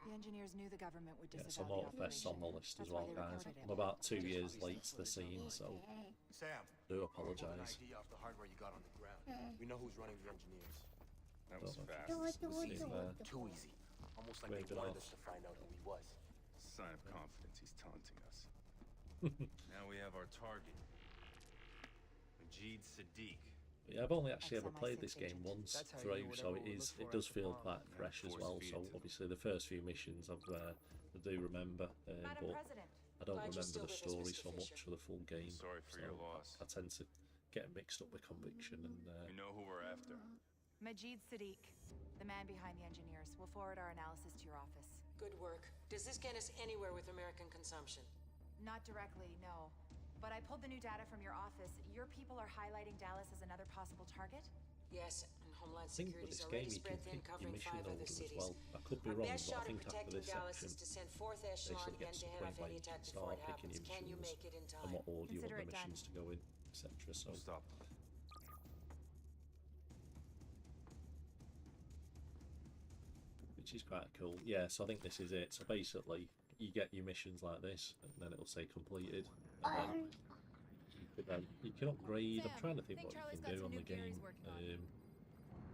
Speaker 6: The engineers knew the government would
Speaker 1: Yeah,
Speaker 6: disavow
Speaker 1: so
Speaker 6: the
Speaker 1: Mortfest's on
Speaker 6: operation.
Speaker 1: the list as
Speaker 6: That's why
Speaker 1: well,
Speaker 6: they
Speaker 1: guys.
Speaker 6: reported it.
Speaker 1: I'm about 2 years late to the scene, so
Speaker 3: Sam,
Speaker 1: do
Speaker 3: pull an
Speaker 1: apologise.
Speaker 3: ID off the hardware you got on the ground. We know who's running the engineers.
Speaker 8: That was
Speaker 1: Don't know.
Speaker 8: fast.
Speaker 3: It was
Speaker 1: Seen
Speaker 3: easy.
Speaker 1: there.
Speaker 3: Too easy. Almost like
Speaker 1: Waved
Speaker 3: they
Speaker 1: it
Speaker 3: wanted
Speaker 1: off.
Speaker 3: us to find out who he was.
Speaker 8: Sign of confidence. He's taunting us. Now we have our target. Majid Sadiq.
Speaker 1: Yeah, I've only actually ever
Speaker 6: Ex-MI6
Speaker 1: played this game
Speaker 6: agent.
Speaker 1: once
Speaker 9: That's how you
Speaker 1: through,
Speaker 9: know
Speaker 1: so
Speaker 9: whatever we look
Speaker 1: it
Speaker 9: for
Speaker 1: does
Speaker 9: after
Speaker 1: feel
Speaker 9: tomorrow.
Speaker 1: quite fresh as well. So obviously the first few missions I do remember,
Speaker 6: Madam
Speaker 1: but
Speaker 6: President,
Speaker 1: I don't
Speaker 10: Glad you're
Speaker 1: remember
Speaker 10: still
Speaker 1: the
Speaker 10: with us,
Speaker 1: story
Speaker 10: Mr.
Speaker 1: so much
Speaker 10: Fisher.
Speaker 1: for the full game.
Speaker 8: Sorry for your loss.
Speaker 1: I tend to get mixed up with Conviction and
Speaker 8: We know who we're after.
Speaker 6: Majid Sadiq, the man behind the engineers. We'll forward our analysis to your office.
Speaker 10: Good work. Does this get us anywhere with American consumption?
Speaker 6: Not directly, no. But I pulled the new data from your office. Your people are highlighting Dallas as another possible target?
Speaker 10: Yes, and Homeland
Speaker 1: I think with
Speaker 10: Security's
Speaker 1: this
Speaker 10: already
Speaker 1: game you
Speaker 10: spread
Speaker 1: can
Speaker 10: thin,
Speaker 1: pick your
Speaker 10: covering
Speaker 1: mission
Speaker 10: 5
Speaker 1: order
Speaker 10: other
Speaker 1: as
Speaker 10: cities.
Speaker 1: well. I could be
Speaker 10: Our
Speaker 1: wrong,
Speaker 10: best
Speaker 1: but I
Speaker 10: shot at
Speaker 1: think after
Speaker 10: protecting
Speaker 1: this
Speaker 10: Dallas
Speaker 1: section
Speaker 10: is to send 4th echelon
Speaker 1: basically
Speaker 10: and
Speaker 1: gets
Speaker 10: to
Speaker 1: to the
Speaker 10: head off
Speaker 1: point where
Speaker 10: any
Speaker 1: you
Speaker 10: attack
Speaker 1: can
Speaker 10: before
Speaker 1: start
Speaker 10: it
Speaker 1: picking
Speaker 10: happens.
Speaker 1: your
Speaker 10: Can you
Speaker 1: missions
Speaker 10: make it in
Speaker 1: and
Speaker 10: time?
Speaker 1: what order you want
Speaker 6: Consider
Speaker 1: the
Speaker 6: it done.
Speaker 1: missions to go in, etc. So
Speaker 8: We'll stop.
Speaker 1: which is quite cool. Yeah, so I think this is it. So basically, you get your missions like this, and then it'll say completed, and then you can upgrade. I'm
Speaker 6: Sam,
Speaker 1: trying to think
Speaker 6: think
Speaker 1: what
Speaker 6: Charlie's
Speaker 1: you
Speaker 6: got
Speaker 1: can do
Speaker 6: some
Speaker 1: on
Speaker 6: new
Speaker 1: the
Speaker 6: gear
Speaker 1: game.
Speaker 6: he's working on.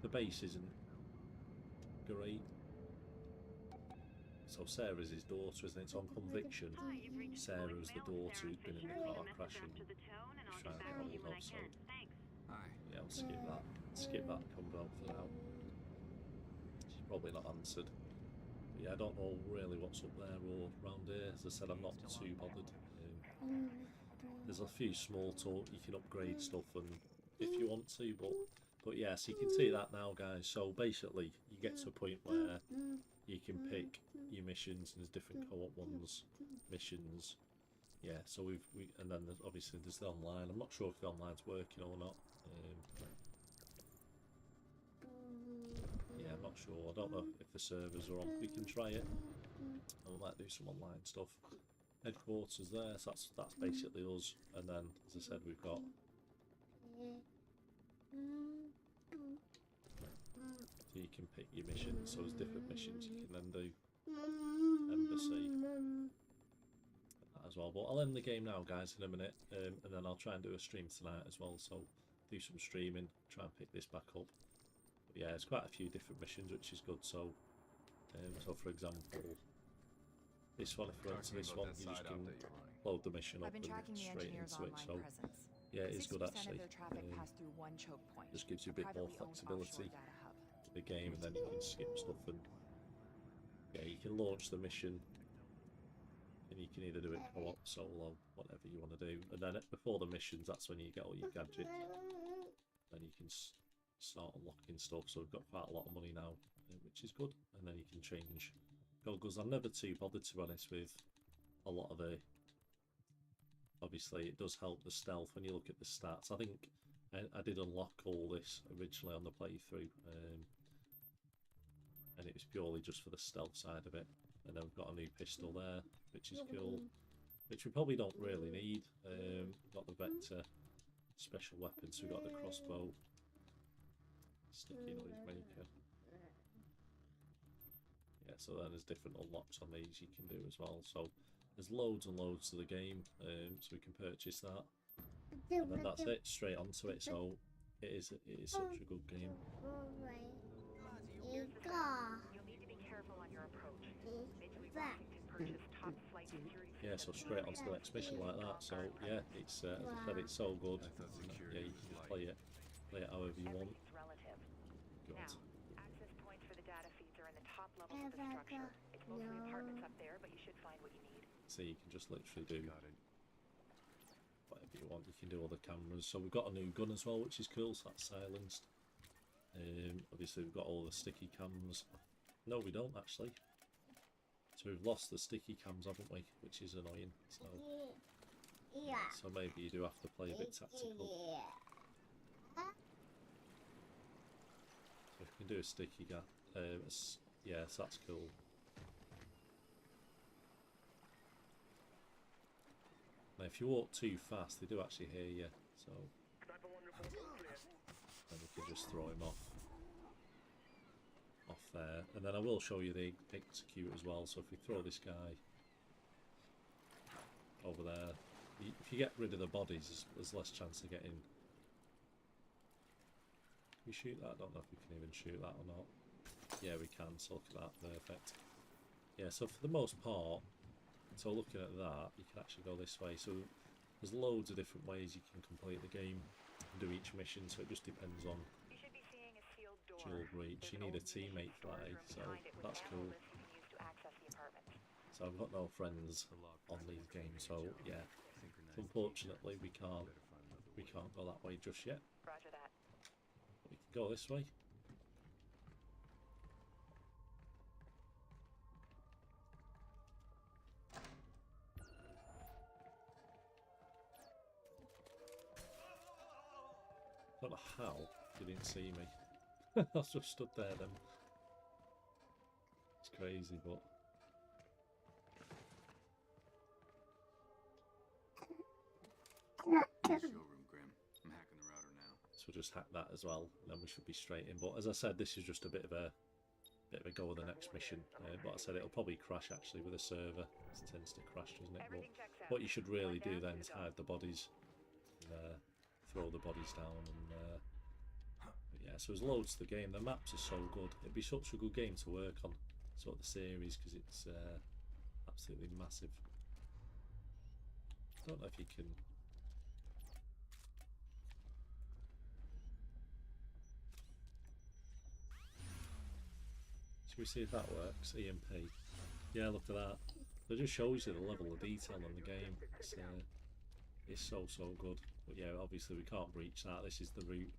Speaker 1: The base isn't great. So Sarah's his daughter, isn't it? So on Conviction, Sarah's the daughter who's been in the car crashing, trying to get hold of. So
Speaker 9: Hi.
Speaker 1: yeah, I'll skip that. Skip that convo for now. She's probably not answered. But yeah, I don't know really what's up there or around here. As I said, I'm not too bothered. There's a few small talk. You can upgrade stuff, and if you want to, but yeah, so you can see that now, guys. So basically, you get to a point where you can pick your missions, and there's different co-op ones, missions. Yeah, so and then obviously there's the online. I'm not sure if the online's working or not. Yeah, I'm not sure. I don't know if the servers are on. We can try it. I might do some online stuff. Headquarters there, so that's basically us. And then, as I said, we've got so you can pick your missions. So there's different missions you can then do. Embassy as well. But I'll end the game now, guys, in a minute, and then I'll try and do a stream tonight as well. So do some streaming, try and pick this back up. But yeah, it's quite a few different missions, which is good. So, so for example, this one, if you went to this one, you just can load the mission up
Speaker 6: I've been
Speaker 1: and
Speaker 6: tracking the
Speaker 1: straight
Speaker 6: engineers'
Speaker 1: into it.
Speaker 6: online
Speaker 1: So
Speaker 6: presence.
Speaker 1: yeah, it is good
Speaker 6: 60%
Speaker 1: actually.
Speaker 6: of their traffic pass through one choke point.
Speaker 1: Just gives you a bit more
Speaker 6: privately owned
Speaker 1: flexibility
Speaker 6: offshore data hub.
Speaker 1: to the game, and then you can skip stuff, and yeah, you can launch the mission, and you can either do it co-op, solo, whatever you want to do. And then before the missions, that's when you get all your gadgets, then you can start unlocking stuff. So we've got quite a lot of money now, which is good. And then you can change goggles. I'm never too bothered, to be honest, with a lot of the. Obviously, it does help the stealth when you look at the stats. I think I did unlock all this originally on the playthrough, and it was purely just for the stealth side of it. And then we've got a new pistol there, which is cool, which we probably don't really need. Got the Vector special weapons, so we've got the crossbow, sticky noise maker. Yeah, so then there's different unlocks on these you can do as well. So there's loads and loads to the game, so we can purchase that. And then that's it, straight onto it. So it is such a good game.
Speaker 5: Here's the sound. You'll need to be careful on your approach. Midway Washington purchased top flight security
Speaker 1: Yeah, so straight onto the next mission like that. So yeah, it's as I said, it's so good. Yeah, you can just play it however you want.
Speaker 5: Everything's relative.
Speaker 1: Good.
Speaker 5: Now, access points for the data feeds are in the top levels of the structure. It's mostly apartments up there, but you should find what you need.
Speaker 1: So you can just literally do
Speaker 8: Got it.
Speaker 1: whatever you want. You can do all the cameras. So we've got a new gun as well, which is cool. So that's silenced. Obviously we've got all the sticky cams. No, we don't actually. So we've lost the sticky cams, haven't we? Which is annoying. So so maybe you do have to play a bit tactical. So we can do a sticky gap. Yeah, so that's cool. Now, if you walk too fast, they do actually hear you. So then we can just throw him off there, and then I will show you the execute as well. So if we throw this guy over there, if you get rid of the bodies, there's less chance of getting. Can we shoot that? I don't know if we can even shoot that or not. Yeah, we can. So look at that, perfect. Yeah, so for the most part, so looking at that, you can actually go this way. So there's loads of different ways you can complete the game and do each mission, so it just depends on
Speaker 5: You should be seeing a sealed door.
Speaker 1: dual breach. You need a teammate for that, so that's cool.
Speaker 5: You can use to access the apartment.
Speaker 1: So I've got no friends on these games, so yeah. Unfortunately, we can't go that way just yet.
Speaker 5: Roger that.
Speaker 1: But we can go this way. Don't know how you didn't see me. I just stood there then. It's crazy, but
Speaker 3: Showroom, Grim. I'm hacking the router now.
Speaker 1: so we'll just hack that as well, and then we should be straight in. But as I said, this is just a bit of a go with the next mission. But I said it'll probably crash actually with a server. It tends to crash, doesn't it? But what you should really do then is hide the bodies, and, throw the bodies down, and but yeah. So there's loads to the game. The maps are so good. It'd be such a good game to work on, sort of the series, because it's absolutely massive. I don't know if you can. Should we see if that works? EMP. Yeah, look at that. It just shows you the level of detail in the game. It's so good. But yeah, obviously we can't breach that. This is the route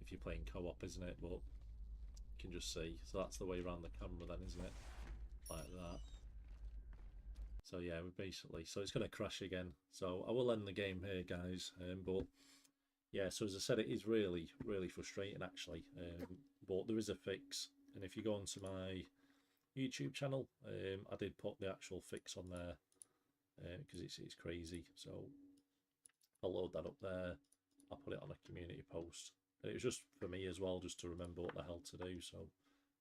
Speaker 1: if you're playing co-op, isn't it? But you can just see. So that's the way around the camera then, isn't it? Like that. So yeah, we basically, so it's going to crash again. So I will end the game here, guys. But yeah, so as I said, it is really frustrating actually. But there is a fix, and if you go onto my YouTube channel, I did put the actual fix on there because it's crazy. So I'll load that up there. I'll put it on a community post, and it was just for me as well, just to remember what the hell to do. So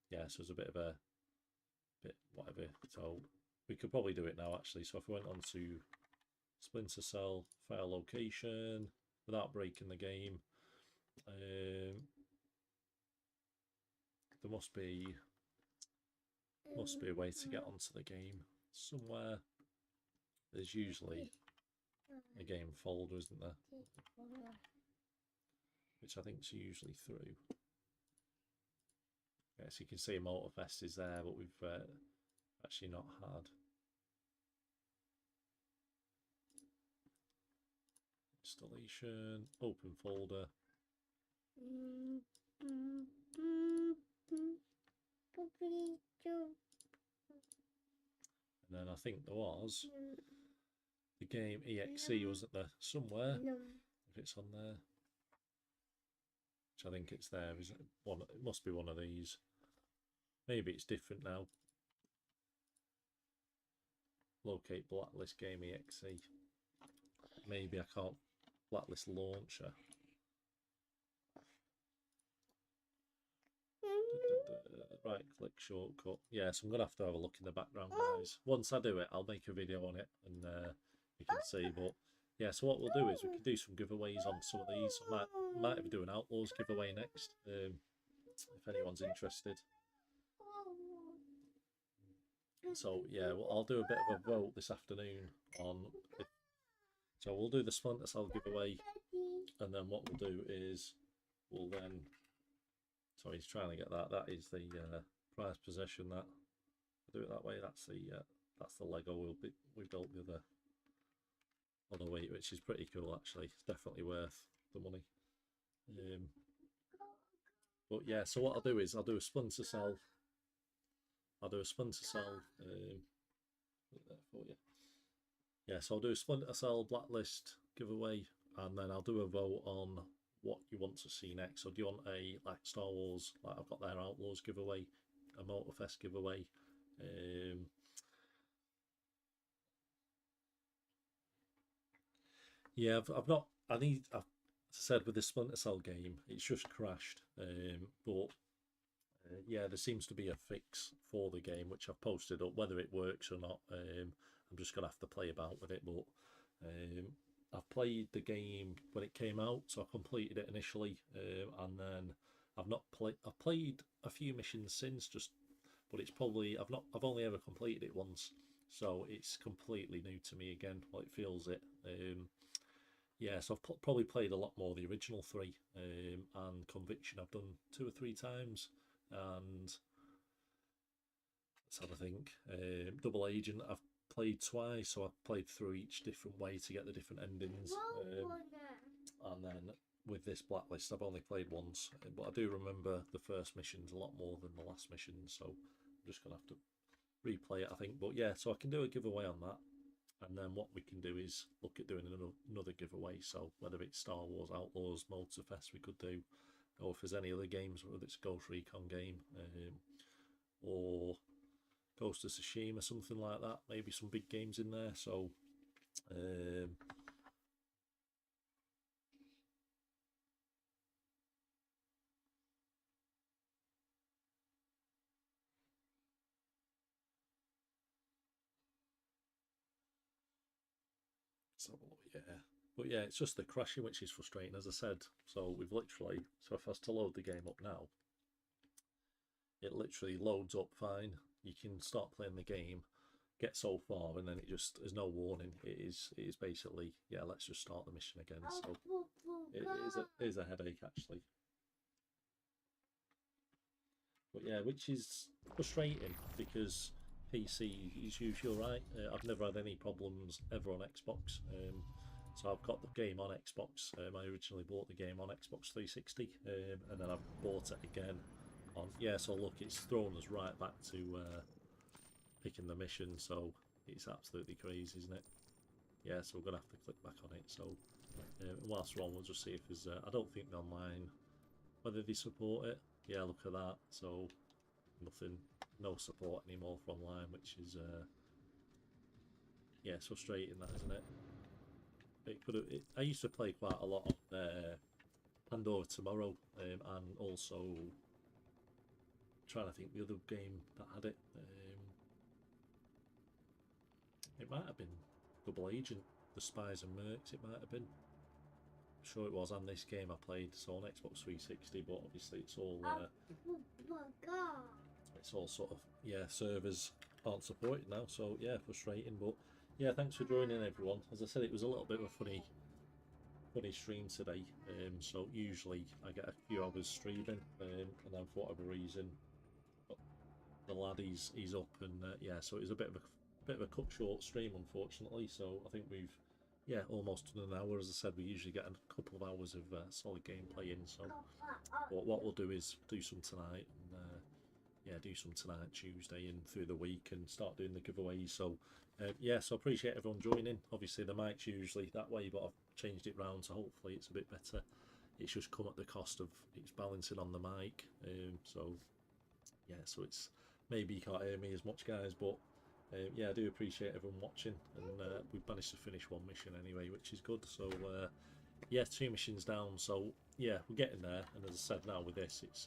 Speaker 1: yeah, so it's a bit of a whatever. So we could probably do it now actually. So if we went on to Splinter Cell file location without breaking the game, there must be a way to get onto the game somewhere. There's usually a game folder, isn't there? Which I think is usually through. Yeah, so you can see Motorfest is there, but we've actually not had. Installation, open folder. And then I think there was the game EXE, wasn't there? Somewhere. If it's on there. Which I think it's there, is it? One, it must be one of these. Maybe it's different now. Locate Blacklist game EXE. Maybe I can't. Blacklist launcher. Right click shortcut. Yeah, so I'm gonna have to have a look in the background, guys. Once I do it, I'll make a video on it, and you can see. But yeah, so what we'll do is we can do some giveaways on some of these. I might even do an Outlaws giveaway next, if anyone's interested. So yeah, well, I'll do a bit of a vote this afternoon on. So we'll do the Splinter Cell giveaway, and then what we'll do is we'll then. So he's trying to get that. That is the prized possession. That I'll do it that way. That's the Lego we built the other way, which is pretty cool actually. It's definitely worth the money. But yeah, so what I'll do is I'll do a Splinter Cell. I'll do a Splinter Cell. Put it there for you. Yeah, so I'll do a Splinter Cell Blacklist giveaway, and then I'll do a vote on what you want to see next. So do you want a like Star Wars, like I've got their Outlaws giveaway, a Motorfest giveaway, yeah, I've not. I as I said, with the Splinter Cell game, it's just crashed. But yeah, there seems to be a fix for the game, which I've posted up. Whether it works or not, I'm just gonna have to play about with it. But I've played the game when it came out, so I completed it initially, and then I've not played. I've played a few missions since, but it's probably I've only ever completed it once, so it's completely new to me again. Well, it feels it. Yeah, so I've probably played a lot more the original 3, and Conviction I've done 2 or 3 times, and let's have a think. Double Agent I've played twice, so I've played through each different way to get the different endings, and then with this Blacklist I've only played once, but I do remember the first missions a lot more than the last mission, so I'm just gonna have to replay it, I think. But yeah, so I can do a giveaway on that, and then what we can do is look at doing another giveaway. So whether it's Star Wars Outlaws, Motorfest we could do, or if there's any other games, whether it's Ghost Recon game, or Ghost of Tsushima, something like that, maybe some big games in there. So let's have a look. Yeah, but yeah, it's just the crashing which is frustrating, as I said. So we've literally, so if I was to load the game up now, it literally loads up fine. You can start playing the game, get so far, and then it just, there's no warning. It is basically, yeah, let's just start the mission again. So it is a headache actually. But yeah, which is frustrating because PC is usually alright. I've never had any problems ever on Xbox. So I've got the game on Xbox. I originally bought the game on Xbox 360, and then I bought it again on. Yeah, so look, it's thrown us right back to picking the mission. So it's absolutely crazy, isn't it? Yeah, so we're gonna have to click back on it. So whilst we're on, we'll just see if there's. I don't think the online, whether they support it. Yeah, look at that. So nothing, no support anymore for online, which is yeah, it's frustrating, that, isn't it? It could have. I used to play quite a lot on Pandora Tomorrow, and also trying to think the other game that had it. It might have been Double Agent, the Spies and Mercs. It might have been. I'm sure it was. And this game I played, so on Xbox 360, but obviously it's all it's all sort of, yeah, servers aren't supported now, so yeah, frustrating. But yeah, thanks for joining everyone. As I said, it was a little bit of a funny stream today. So usually I get a few hours streaming, and then for whatever reason the lad he's up, and yeah, so it was a bit of a cut short stream, unfortunately. So I think we've, yeah, almost done an hour. As I said, we usually get a couple of hours of solid gameplay in. So but what we'll do is do some tonight, and yeah, do some tonight, Tuesday, and through the week, and start doing the giveaways. So yeah, so appreciate everyone joining. Obviously the mic's usually that way, but I've changed it round, so hopefully it's a bit better. It's just come at the cost of it's balancing on the mic, so yeah, so it's maybe you can't hear me as much, guys, but yeah, I do appreciate everyone watching, and we've managed to finish one mission anyway, which is good. So yeah, 2 missions down, so yeah, we're getting there. And as I said, now with this, it's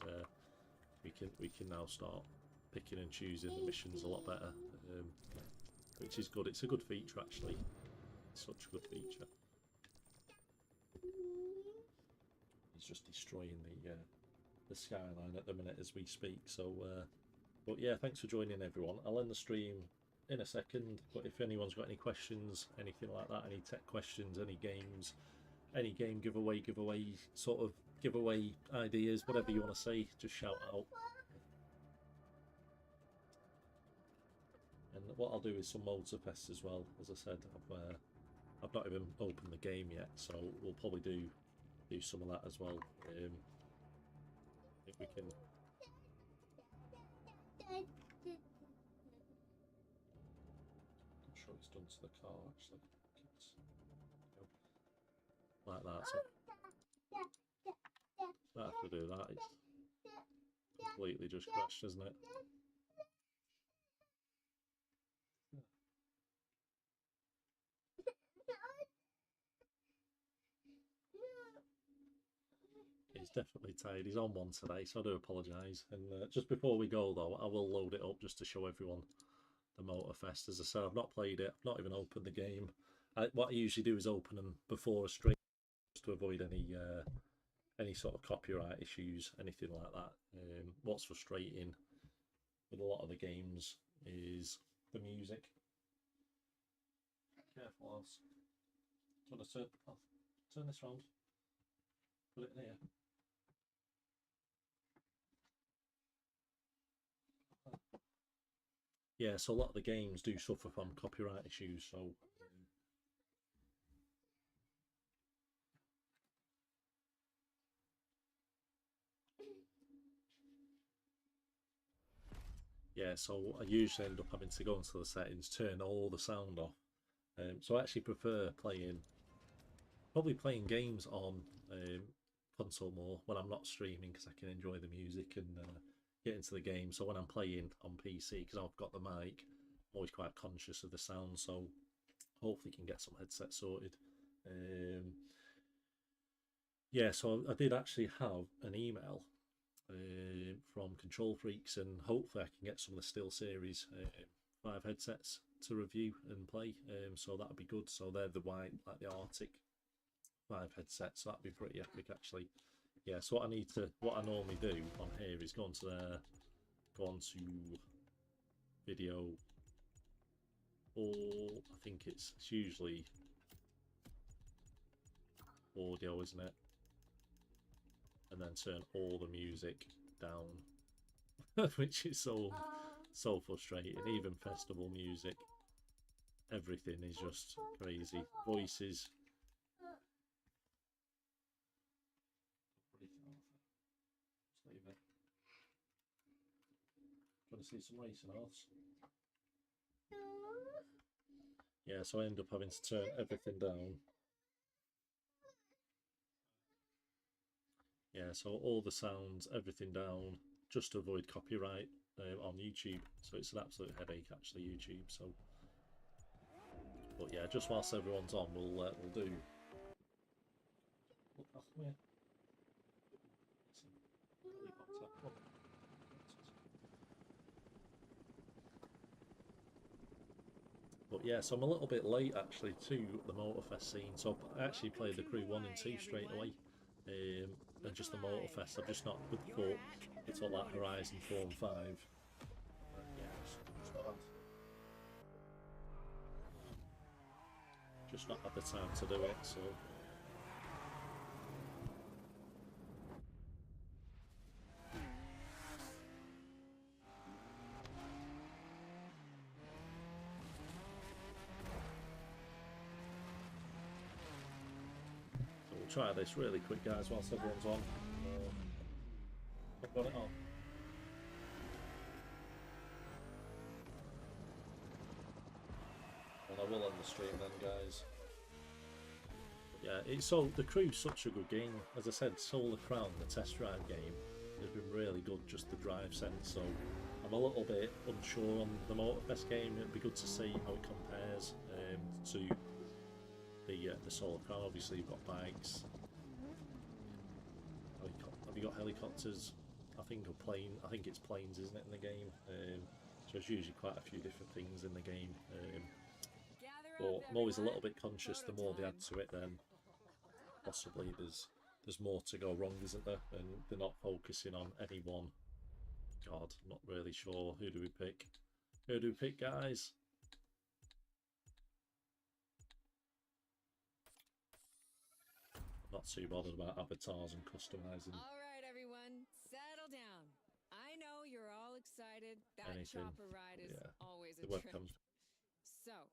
Speaker 1: we can now start picking and choosing the missions a lot better, which is good. It's a good feature actually. It's such a good feature. He's just destroying the skyline at the minute as we speak. So but yeah, thanks for joining everyone. I'll end the stream in a second, but if anyone's got any questions, anything like that, any tech questions, any games, any game giveaway sort of giveaway ideas, whatever you want to say, just shout out. And what I'll do is some Motorfest as well. As I said, I've not even opened the game yet, so we'll probably do some of that as well, if we can. I'm sure it's done to the car actually. Like that, so I have to do that. It's completely just crashed, isn't it? he's definitely tired. He's on one today, so I do apologise. And just before we go, though, I will load it up just to show everyone the Motorfest. As I said, I've not played it. I've not even opened the game. What I usually do is open them before a stream just to avoid any sort of copyright issues, anything like that. What's frustrating with a lot of the games is the music. Careful, else. Do you want to turn this round? Put it in here. Yeah, so a lot of the games do suffer from copyright issues, so yeah, so I usually end up having to go into the settings, turn all the sound off. So I actually prefer probably playing games on console more when I'm not streaming, because I can enjoy the music and get into the game. So when I'm playing on PC, because I've got the mic, I'm always quite conscious of the sound, so hopefully can get some headset sorted. Yeah, so I did actually have an email from Control Freaks, and hopefully I can get some of the SteelSeries 5 headsets to review and play. So that'd be good. So they're the white, like the Arctic 5 headsets. So that'd be pretty epic, actually. Yeah. So what I normally do on here is go onto video, or I think it's usually audio, isn't it? And then turn all the music down, which is so frustrating. Even festival music, everything is just crazy. Voices. Just leave it. Trying to see some racing horse. Yeah, so I end up having to turn everything down. Yeah, so all the sounds, everything down, just to avoid copyright on YouTube. So it's an absolute headache, actually, YouTube. So, but yeah, just whilst everyone's on, we'll do. But yeah, so I'm a little bit late actually to the Motorfest scene. So I actually played the Crew 1 and 2 straight away. And just the Motorfest, I've just not thought it's all that Horizon 4 and 5. Just not had the time to do it, so. So we'll try this really quick, guys, whilst everyone's on. I've got it on. And I will end the stream then, guys. But yeah, the Crew's such a good game. As I said, Solar Crown, the test drive game, has been really good, just the drive sense. So I'm a little bit unsure on the Motorfest game. It'd be good to see how it compares to the Solar Crown. Obviously, you've got bikes. Have you got helicopters? I think it's planes, isn't it, in the game? So there's usually quite a few different things in the game. But I'm always a little bit conscious, the more they add to it, then possibly there's more to go wrong, isn't there? And they're not focusing on any one. God, I'm not really sure. Who do we pick? Who do we pick, guys? Not too bothered about avatars and customizing.
Speaker 11: All right, everyone, settle down. I know you're all excited. That
Speaker 1: Anything.
Speaker 11: chopper ride is always a
Speaker 1: The
Speaker 11: trip.
Speaker 1: webcam's.
Speaker 11: So,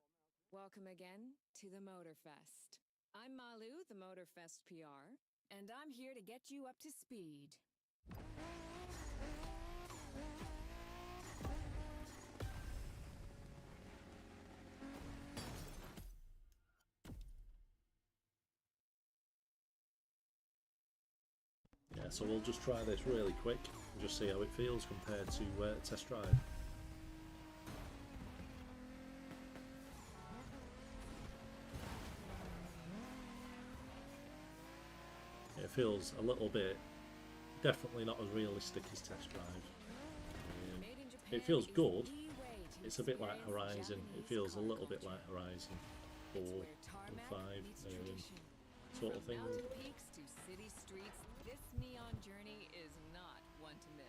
Speaker 11: welcome again to the Motorfest. I'm Malu, the Motorfest PR, and I'm here to get you up to speed.
Speaker 1: Yeah, so we'll just try this really quick and just see how it feels compared to test drive. It feels a little bit definitely not as realistic as Test Drive. It feels good. It's a bit like Horizon. It feels a little bit like Horizon 4 and 5 sort of thing.
Speaker 11: Mountain peaks to city streets, this neon journey is not one to miss.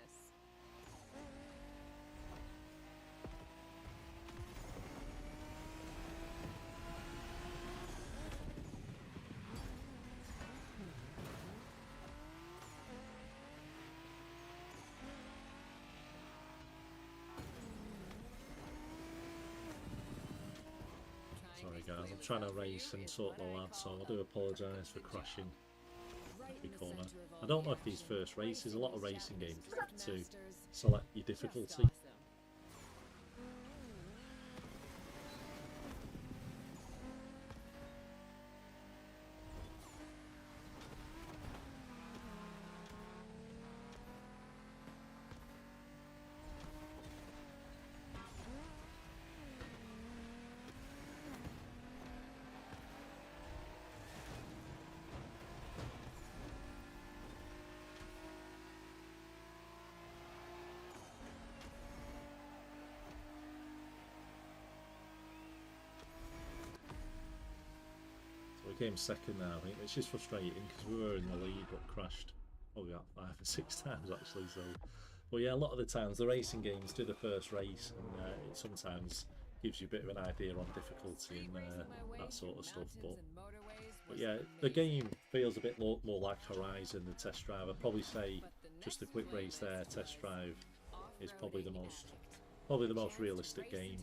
Speaker 1: Sorry guys, I'm trying to race and sort the lad, so I do apologise for crashing every corner. I don't know if these first races, a lot of racing games to select your difficulty. Came second now, I think, which is frustrating because we were in the lead but crashed probably about 5 or 6 times actually. So, but yeah, a lot of the times the racing games do the first race, and it sometimes gives you a bit of an idea on difficulty and that sort of stuff. But yeah, the game feels a bit more like Horizon than Test Drive. I'd probably say just a quick race there. Test Drive is probably the most realistic game.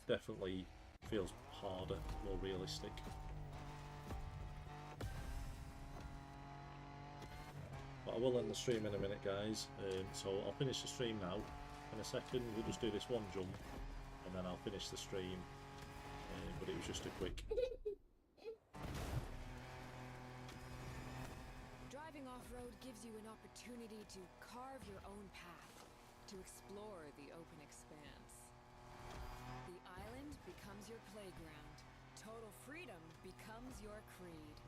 Speaker 1: Definitely feels harder, more realistic. But I will end the stream in a minute, guys. So I'll finish the stream now. In a second, we'll just do this one jump, and then I'll finish the stream. But it was just a quick.
Speaker 11: Driving off-road gives you an opportunity to carve your own path, to explore the open expanse. The island becomes your playground. Total freedom becomes your creed.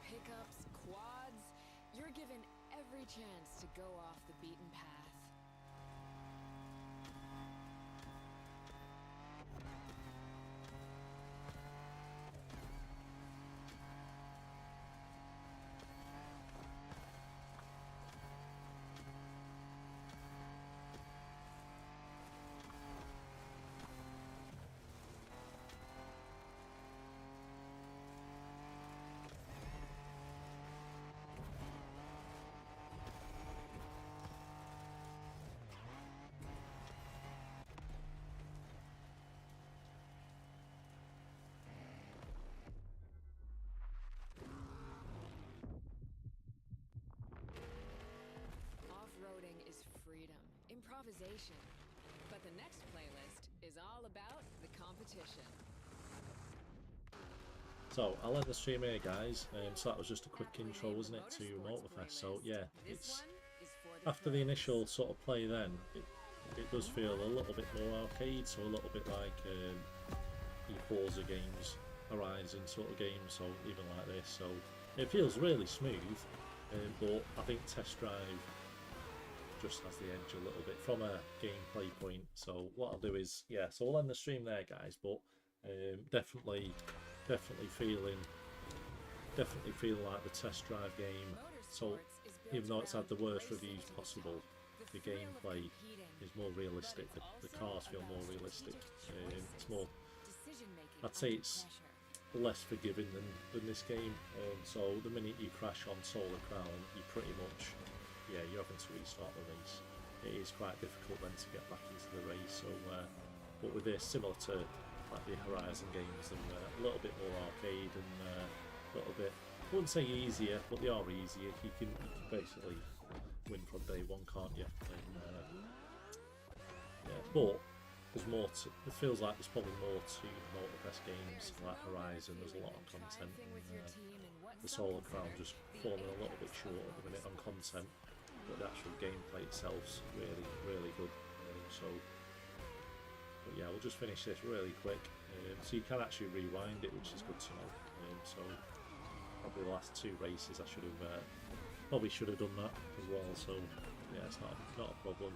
Speaker 11: Pickups, quads, you're given every chance to go off the beaten path. Improvisation. But the next playlist is all about the competition.
Speaker 1: So I'll end the stream here, guys. So that was just a quick intro, wasn't it, to Motorfest? So yeah, it's after the initial sort of play. Then it does feel a little bit more arcade, so a little bit like your Forza games, Horizon sort of games. So even like this, so it feels really smooth. But I think Test Drive just has the edge a little bit from a gameplay point. So what I'll do is, yeah, so we'll end the stream there, guys. But definitely feeling like the Test Drive game. So even though it's had the worst reviews possible, the gameplay is more realistic. The cars feel more realistic. It's more, I'd say it's less forgiving than this game. So the minute you crash on Solar Crown, you pretty much, yeah, you're having to restart the race. It is quite difficult then to get back into the race. So but with this, similar to like the Horizon games. They're a little bit more arcade and a little bit, I wouldn't say easier, but they are easier. You can basically win from day one, can't you? And, yeah, but there's more to, it feels like there's probably more to multi-press games like Horizon. There's a lot of content, and the solo crown just falling a little bit short at the minute on content, but the actual gameplay itself's really good. But yeah, we'll just finish this really quick. So you can actually rewind it, which is good to know. So probably the last 2 races I should have probably should have done that as well. So yeah, it's not a problem.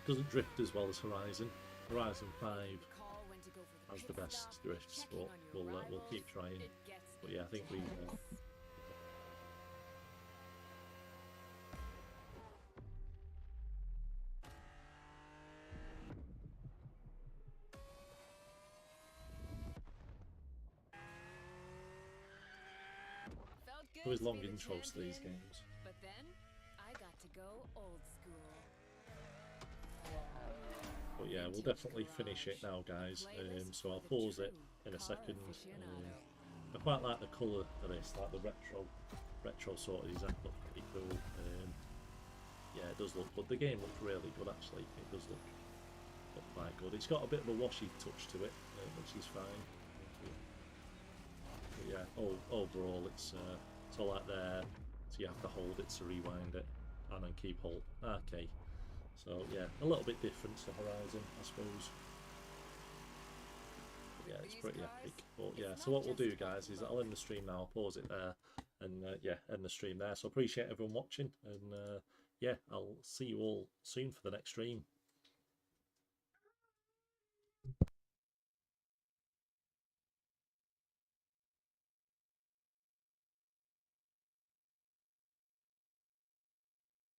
Speaker 1: Doesn't drift as well as Horizon. Horizon 5 has the best drifts, but we'll keep trying. But yeah, I think we. Always long intros to these games.
Speaker 11: But then I got to go old school.
Speaker 1: But yeah, we'll definitely finish it now, guys. So I'll pause it in a second. I quite like the colour of this, like the retro sort of design. Looks pretty cool. Yeah, it does look good. The game looks really good, actually. It does look quite good. It's got a bit of a washy touch to it, which is fine. But yeah, overall, it's all like there. So you have to hold it to rewind it, and then keep hold. Okay. So yeah, a little bit different to Horizon, I suppose. But yeah, it's pretty epic. But yeah, so what we'll do, guys, is I'll end the stream now. I'll pause it there, and yeah, end the stream there. So appreciate everyone watching, and yeah, I'll see you all soon for the next stream.